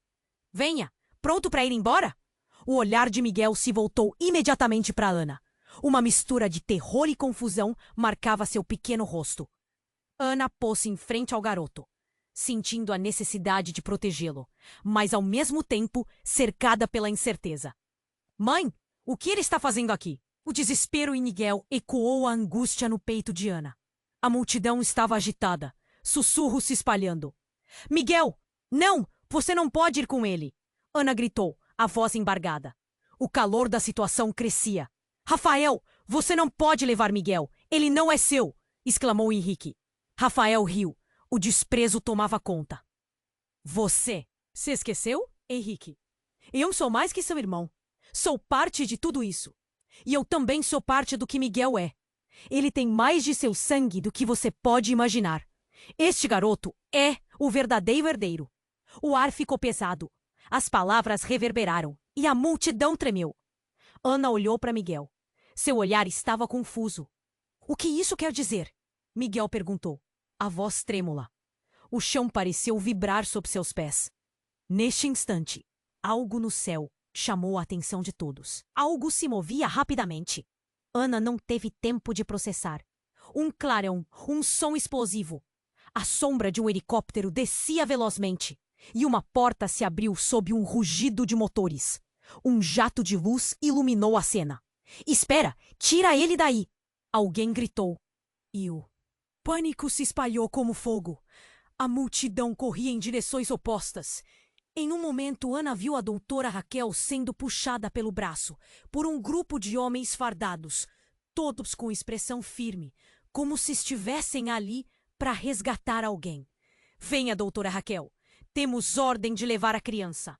Venha! Pronto para ir embora? O olhar de Miguel se voltou imediatamente para Ana. Uma mistura de terror e confusão marcava seu pequeno rosto. Ana pôs-se em frente ao garoto, sentindo a necessidade de protegê-lo, mas ao mesmo tempo cercada pela incerteza. Mãe, o que ele está fazendo aqui? O desespero em Miguel ecoou a angústia no peito de Ana. A multidão estava agitada, sussurros se espalhando. Miguel, não! Você não pode ir com ele! Ana gritou, a voz embargada. O calor da situação crescia. Rafael, você não pode levar Miguel! Ele não é seu! Exclamou Henrique. Rafael riu. O desprezo tomava conta. Você se esqueceu, Henrique? Eu sou mais que seu irmão. Sou parte de tudo isso. E eu também sou parte do que Miguel é. Ele tem mais de seu sangue do que você pode imaginar. Este garoto é o verdadeiro herdeiro. O ar ficou pesado. As palavras reverberaram e a multidão tremeu. Ana olhou para Miguel. Seu olhar estava confuso. O que isso quer dizer? Miguel perguntou, a voz trêmula. O chão pareceu vibrar sob seus pés. Neste instante, algo no céu chamou a atenção de todos. Algo se movia rapidamente. Ana não teve tempo de processar. Um clarão, um som explosivo. A sombra de um helicóptero descia velozmente e uma porta se abriu sob um rugido de motores. Um jato de luz iluminou a cena. Espera! Tira ele daí! Alguém gritou. E o pânico se espalhou como fogo. A multidão corria em direções opostas. Em um momento, Ana viu a doutora Raquel sendo puxada pelo braço por um grupo de homens fardados, todos com expressão firme, como se estivessem ali para resgatar alguém. Venha, doutora Raquel. Temos ordem de levar a criança.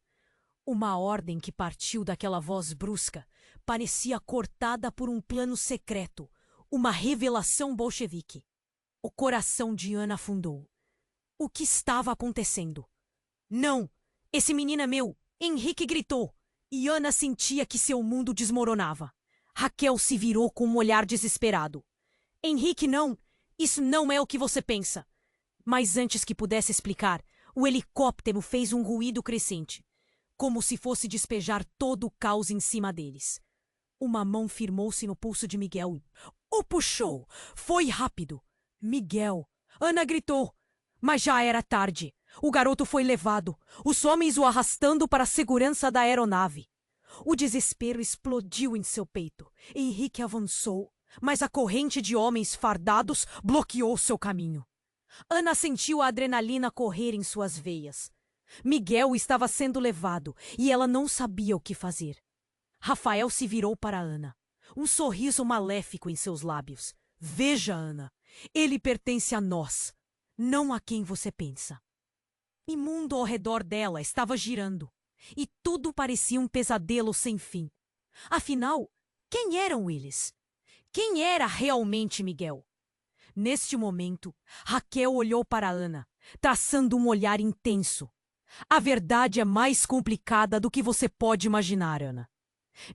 Uma ordem que partiu daquela voz brusca, parecia cortada por um plano secreto, uma revelação bolchevique. O coração de Ana afundou. O que estava acontecendo? Não! Esse menino é meu! Henrique gritou, e Ana sentia que seu mundo desmoronava. Raquel se virou com um olhar desesperado. Henrique, não! Isso não é o que você pensa! Mas antes que pudesse explicar, o helicóptero fez um ruído crescente, como se fosse despejar todo o caos em cima deles. Uma mão firmou-se no pulso de Miguel. O puxou! Foi rápido! Miguel! Ana gritou, mas já era tarde. O garoto foi levado, os homens o arrastando para a segurança da aeronave. O desespero explodiu em seu peito. Henrique avançou, mas a corrente de homens fardados bloqueou seu caminho. Ana sentiu a adrenalina correr em suas veias. Miguel estava sendo levado e ela não sabia o que fazer. Rafael se virou para Ana, um sorriso maléfico em seus lábios. Veja, Ana, ele pertence a nós, não a quem você pensa. O mundo ao redor dela estava girando, e tudo parecia um pesadelo sem fim. Afinal, quem eram eles? Quem era realmente Miguel? Neste momento, Raquel olhou para Ana, traçando um olhar intenso. A verdade é mais complicada do que você pode imaginar, Ana.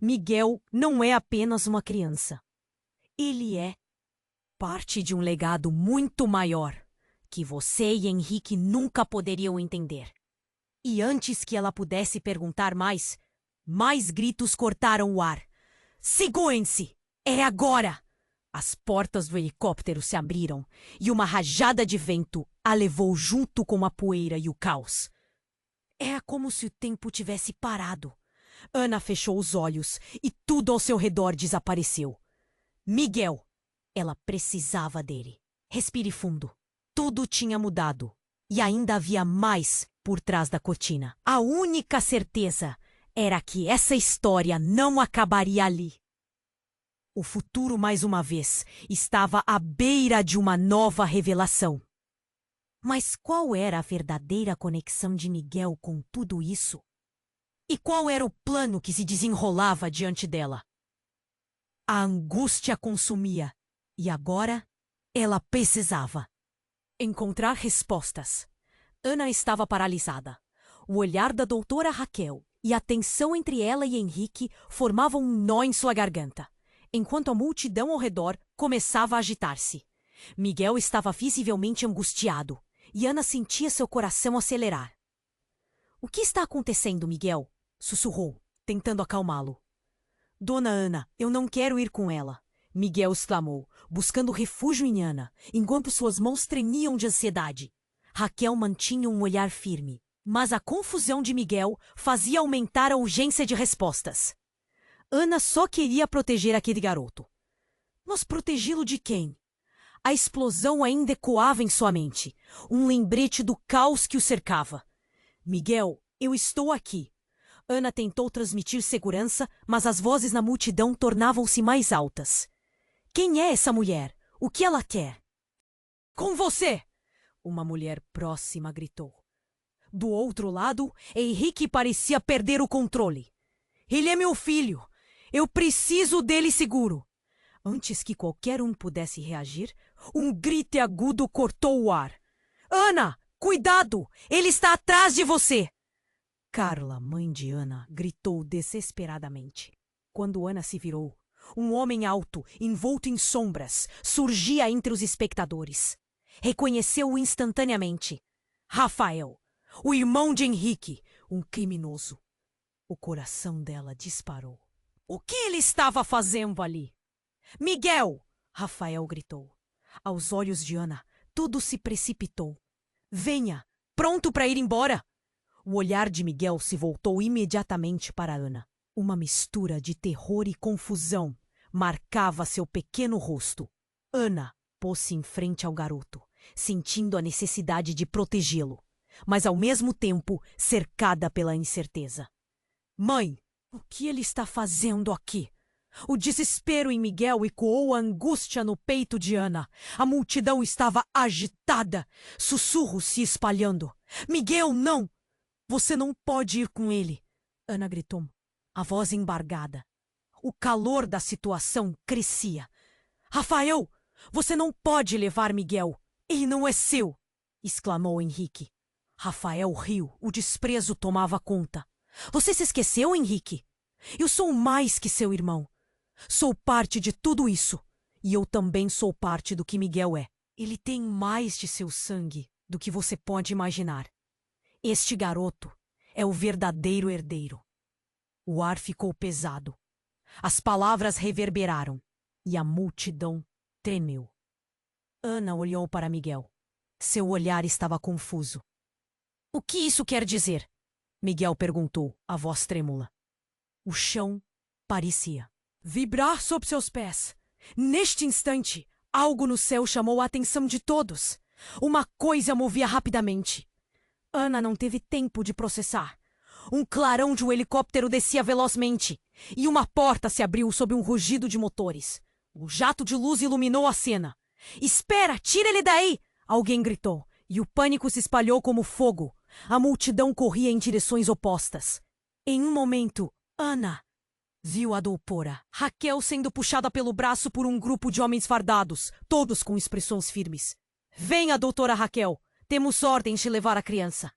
Miguel não é apenas uma criança. Ele é parte de um legado muito maior, que você e Henrique nunca poderiam entender. E antes que ela pudesse perguntar mais gritos cortaram o ar. Segurem-se! É agora! As portas do helicóptero se abriram e uma rajada de vento a levou junto com a poeira e o caos. Era como se o tempo tivesse parado. Ana fechou os olhos e tudo ao seu redor desapareceu. Miguel! Ela precisava dele. Respire fundo. Tudo tinha mudado. E ainda havia mais por trás da cortina. A única certeza era que essa história não acabaria ali. O futuro, mais uma vez, estava à beira de uma nova revelação. Mas qual era a verdadeira conexão de Miguel com tudo isso? E qual era o plano que se desenrolava diante dela? A angústia a consumia, e agora ela precisava encontrar respostas. Ana estava paralisada. O olhar da doutora Raquel e a tensão entre ela e Henrique formavam um nó em sua garganta, enquanto a multidão ao redor começava a agitar-se. Miguel estava visivelmente angustiado, e Ana sentia seu coração acelerar. — O que está acontecendo, Miguel? Sussurrou, tentando acalmá-lo. — Dona Ana, eu não quero ir com ela, Miguel exclamou, buscando refúgio em Ana, enquanto suas mãos tremiam de ansiedade. Raquel mantinha um olhar firme, mas a confusão de Miguel fazia aumentar a urgência de respostas. Ana só queria proteger aquele garoto. Mas protegê-lo de quem? A explosão ainda ecoava em sua mente, um lembrete do caos que o cercava. — Miguel, eu estou aqui. Ana tentou transmitir segurança, mas as vozes na multidão tornavam-se mais altas. — Quem é essa mulher? O que ela quer? — Com você! Uma mulher próxima gritou. Do outro lado, Henrique parecia perder o controle. — Ele é meu filho! Eu preciso dele seguro! Antes que qualquer um pudesse reagir, um grito agudo cortou o ar. — Ana, cuidado! Ele está atrás de você! Carla, mãe de Ana, gritou desesperadamente. Quando Ana se virou, um homem alto, envolto em sombras, surgia entre os espectadores. Reconheceu-o instantaneamente. Rafael, o irmão de Henrique, um criminoso. O coração dela disparou. O que ele estava fazendo ali? — Miguel! Rafael gritou. Aos olhos de Ana, tudo se precipitou. — Venha! Pronto para ir embora! O olhar de Miguel se voltou imediatamente para Ana. Uma mistura de terror e confusão marcava seu pequeno rosto. Ana pôs-se em frente ao garoto, sentindo a necessidade de protegê-lo, mas ao mesmo tempo cercada pela incerteza. — Mãe, o que ele está fazendo aqui? O desespero em Miguel ecoou a angústia no peito de Ana. A multidão estava agitada, sussurros se espalhando. — Miguel, não! Você não pode ir com ele! Ana gritou, a voz embargada. O calor da situação crescia. — Rafael, você não pode levar Miguel! Ele não é seu! Exclamou Henrique. Rafael riu, o desprezo tomava conta. — Você se esqueceu, Henrique? Eu sou mais que seu irmão. Sou parte de tudo isso. E eu também sou parte do que Miguel é. Ele tem mais de seu sangue do que você pode imaginar. Este garoto é o verdadeiro herdeiro. O ar ficou pesado. As palavras reverberaram e a multidão tremeu. Ana olhou para Miguel. Seu olhar estava confuso. — O que isso quer dizer? Miguel perguntou, a voz trêmula. O chão parecia vibrar sob seus pés. Neste instante, algo no céu chamou a atenção de todos. Uma coisa movia rapidamente. Ana não teve tempo de processar. Um clarão de um helicóptero descia velozmente, e uma porta se abriu sob um rugido de motores. Um jato de luz iluminou a cena. — Espera! Tira ele daí! Alguém gritou, e o pânico se espalhou como fogo. A multidão corria em direções opostas. Em um momento, Ana viu a doutora Raquel sendo puxada pelo braço por um grupo de homens fardados, todos com expressões firmes. — Venha, doutora Raquel! Temos ordens de levar a criança.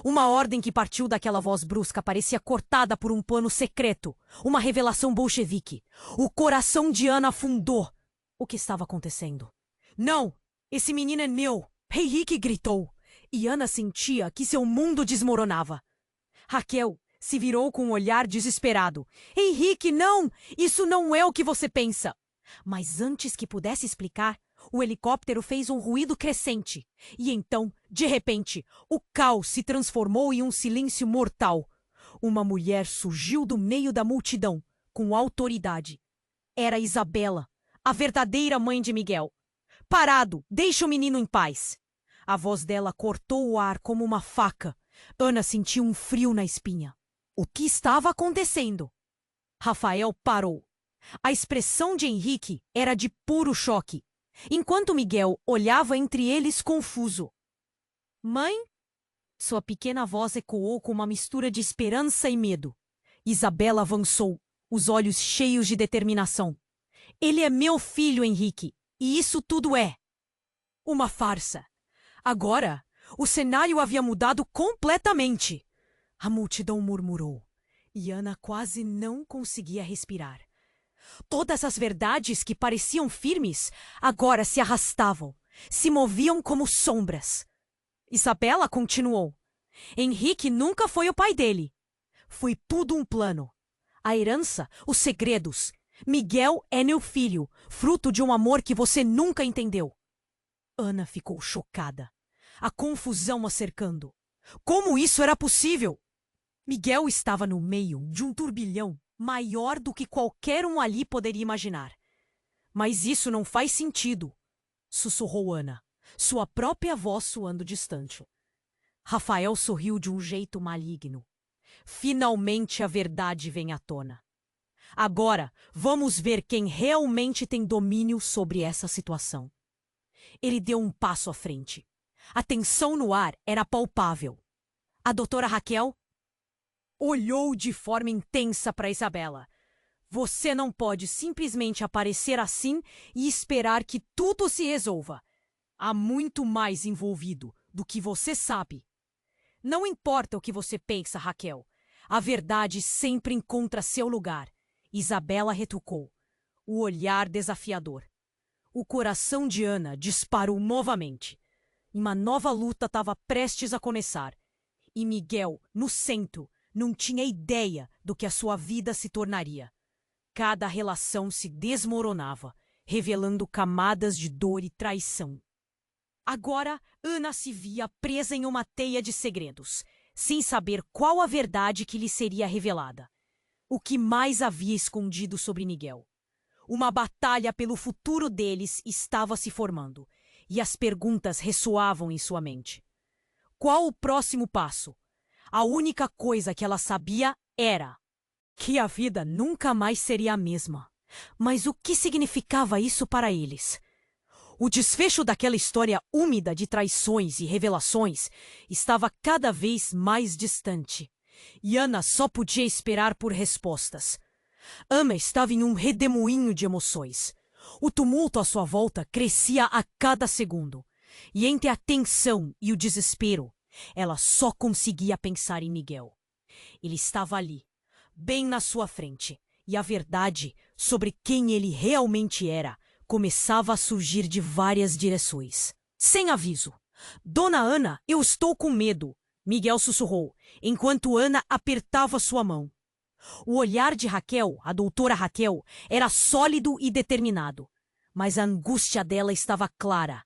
Uma ordem que partiu daquela voz brusca parecia cortada por um plano secreto, uma revelação bolchevique. O coração de Ana afundou. O que estava acontecendo? — Não! Esse menino é meu! Henrique gritou, e Ana sentia que seu mundo desmoronava. Raquel se virou com um olhar desesperado. — Henrique, não! Isso não é o que você pensa! Mas antes que pudesse explicar, o helicóptero fez um ruído crescente. E então, de repente, o caos se transformou em um silêncio mortal. Uma mulher surgiu do meio da multidão, com autoridade. Era Isabela, a verdadeira mãe de Miguel. Parado, deixe o menino em paz. A voz dela cortou o ar como uma faca. Ana sentiu um frio na espinha. O que estava acontecendo? Rafael parou. A expressão de Henrique era de puro choque, enquanto Miguel olhava entre eles confuso. Mãe? Sua pequena voz ecoou com uma mistura de esperança e medo. Isabela avançou, os olhos cheios de determinação. Ele é meu filho, Henrique, e isso tudo é uma farsa. Agora, o cenário havia mudado completamente. A multidão murmurou, e Ana quase não conseguia respirar. Todas as verdades que pareciam firmes agora se arrastavam, se moviam como sombras. Isabela continuou. Henrique nunca foi o pai dele. Foi tudo um plano. A herança, os segredos. Miguel é meu filho, fruto de um amor que você nunca entendeu. Ana ficou chocada. A confusão a cercando. Como isso era possível? Miguel estava no meio de um turbilhão maior do que qualquer um ali poderia imaginar. Mas isso não faz sentido, sussurrou Ana, sua própria voz soando distante. Rafael sorriu de um jeito maligno. Finalmente a verdade vem à tona. Agora vamos ver quem realmente tem domínio sobre essa situação. Ele deu um passo à frente. A tensão no ar era palpável. A doutora Raquel olhou de forma intensa para Isabela. Você não pode simplesmente aparecer assim e esperar que tudo se resolva. Há muito mais envolvido do que você sabe. Não importa o que você pensa, Raquel. A verdade sempre encontra seu lugar. Isabela retrucou, o olhar desafiador. O coração de Ana disparou novamente. Uma nova luta estava prestes a começar. E Miguel, no centro, não tinha ideia do que a sua vida se tornaria. Cada relação se desmoronava, revelando camadas de dor e traição. Agora, Ana se via presa em uma teia de segredos, sem saber qual a verdade que lhe seria revelada. O que mais havia escondido sobre Miguel? Uma batalha pelo futuro deles estava se formando, e as perguntas ressoavam em sua mente. Qual o próximo passo? A única coisa que ela sabia era que a vida nunca mais seria a mesma. Mas o que significava isso para eles? O desfecho daquela história úmida de traições e revelações estava cada vez mais distante. E Ana só podia esperar por respostas. Ana estava em um redemoinho de emoções. O tumulto à sua volta crescia a cada segundo. E entre a tensão e o desespero, ela só conseguia pensar em Miguel. Ele estava ali, bem na sua frente, e a verdade sobre quem ele realmente era começava a surgir de várias direções. Sem aviso. Dona Ana, eu estou com medo, Miguel sussurrou, enquanto Ana apertava sua mão. O olhar de Raquel, a doutora Raquel, era sólido e determinado. Mas a angústia dela estava clara.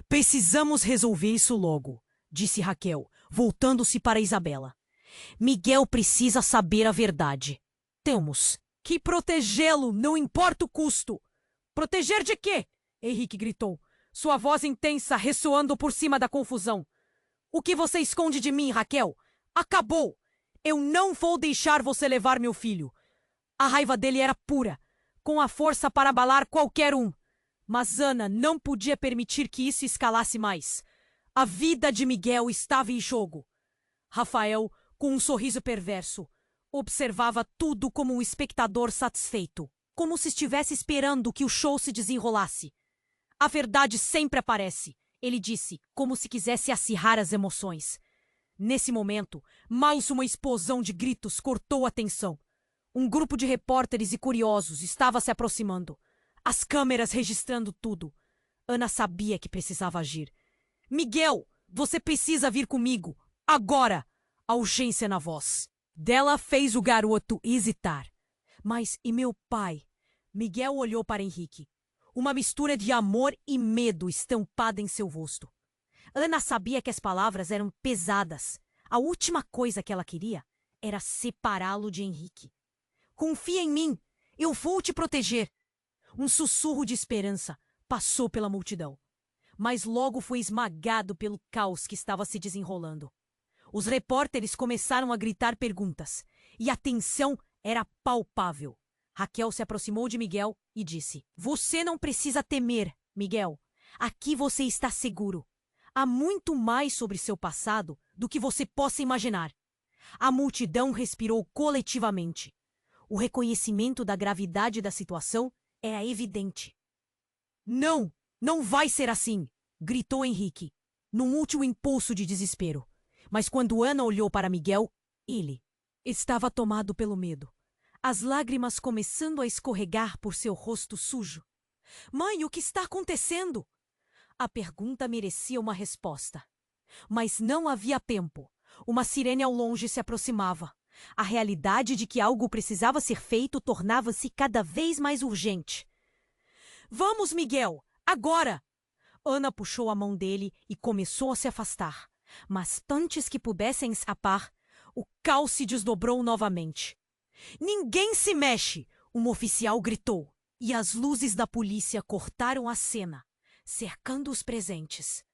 Precisamos resolver isso logo, disse Raquel, voltando-se para Isabela. Miguel precisa saber a verdade. Temos que protegê-lo, não importa o custo. Proteger de quê? Henrique gritou, sua voz intensa ressoando por cima da confusão. O que você esconde de mim, Raquel? Acabou! Eu não vou deixar você levar meu filho. A raiva dele era pura, com a força para abalar qualquer um. Mas Ana não podia permitir que isso escalasse mais. A vida de Miguel estava em jogo. Rafael, com um sorriso perverso, observava tudo como um espectador satisfeito, como se estivesse esperando que o show se desenrolasse. A verdade sempre aparece, ele disse, como se quisesse acirrar as emoções. Nesse momento, mais uma explosão de gritos cortou a tensão. Um grupo de repórteres e curiosos estava se aproximando, as câmeras registrando tudo. Ana sabia que precisava agir. Miguel, você precisa vir comigo, agora! A urgência na voz dela fez o garoto hesitar. Mas e meu pai? Miguel olhou para Henrique. Uma mistura de amor e medo estampada em seu rosto. Ana sabia que as palavras eram pesadas. A última coisa que ela queria era separá-lo de Henrique. Confia em mim, eu vou te proteger. Um sussurro de esperança passou pela multidão, mas logo foi esmagado pelo caos que estava se desenrolando. Os repórteres começaram a gritar perguntas, e a tensão era palpável. Raquel se aproximou de Miguel e disse: Você não precisa temer, Miguel. Aqui você está seguro. Há muito mais sobre seu passado do que você possa imaginar. A multidão respirou coletivamente. O reconhecimento da gravidade da situação era evidente. Não, não vai ser assim, gritou Henrique, num último impulso de desespero. Mas quando Ana olhou para Miguel, ele estava tomado pelo medo. As lágrimas começando a escorregar por seu rosto sujo. Mãe, o que está acontecendo? A pergunta merecia uma resposta. Mas não havia tempo. Uma sirene ao longe se aproximava. A realidade de que algo precisava ser feito tornava-se cada vez mais urgente. Vamos, Miguel, agora! Ana puxou a mão dele e começou a se afastar. Mas antes que pudessem escapar, o caos se desdobrou novamente. Ninguém se mexe! Um oficial gritou. E as luzes da polícia cortaram a cena, cercando os presentes.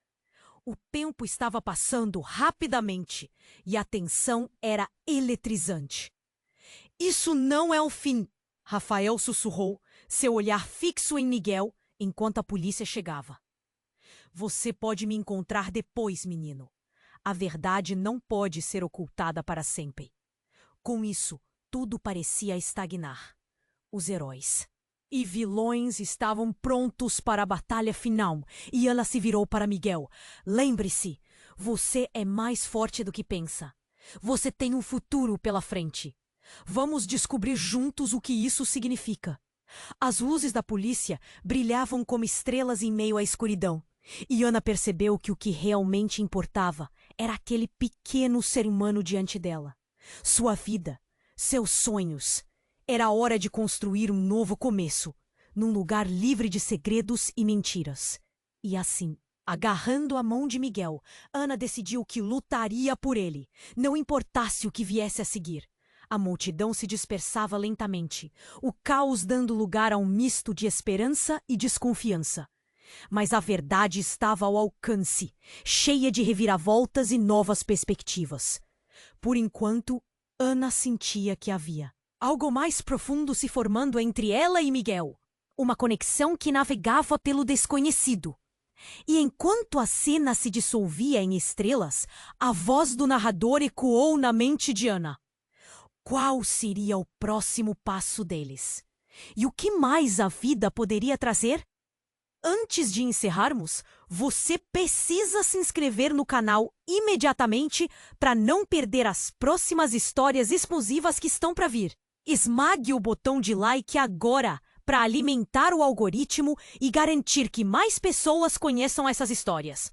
O tempo estava passando rapidamente e a tensão era eletrizante. Isso não é o fim, Rafael sussurrou, seu olhar fixo em Miguel enquanto a polícia chegava. Você pode me encontrar depois, menino. A verdade não pode ser ocultada para sempre. Com isso, tudo parecia estagnar. Os heróis e vilões estavam prontos para a batalha final, e ela se virou para Miguel. Lembre-se, você é mais forte do que pensa. Você tem um futuro pela frente. Vamos descobrir juntos o que isso significa. As luzes da polícia brilhavam como estrelas em meio à escuridão, e Ana percebeu que o que realmente importava era aquele pequeno ser humano diante dela. Sua vida, seus sonhos. Era hora de construir um novo começo, num lugar livre de segredos e mentiras. E assim, agarrando a mão de Miguel, Ana decidiu que lutaria por ele, não importasse o que viesse a seguir. A multidão se dispersava lentamente, o caos dando lugar a um misto de esperança e desconfiança. Mas a verdade estava ao alcance, cheia de reviravoltas e novas perspectivas. Por enquanto, Ana sentia que havia algo mais profundo se formando entre ela e Miguel. Uma conexão que navegava pelo desconhecido. E enquanto a cena se dissolvia em estrelas, a voz do narrador ecoou na mente de Ana. Qual seria o próximo passo deles? E o que mais a vida poderia trazer? Antes de encerrarmos, você precisa se inscrever no canal imediatamente para não perder as próximas histórias explosivas que estão para vir. Esmague o botão de like agora para alimentar o algoritmo e garantir que mais pessoas conheçam essas histórias.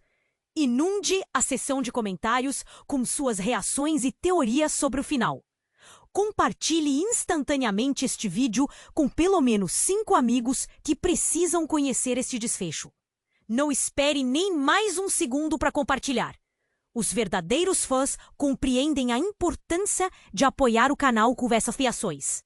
Inunde a seção de comentários com suas reações e teorias sobre o final. Compartilhe instantaneamente este vídeo com pelo menos 5 amigos que precisam conhecer este desfecho. Não espere nem mais um segundo para compartilhar. Os verdadeiros fãs compreendem a importância de apoiar o canal com essas reações.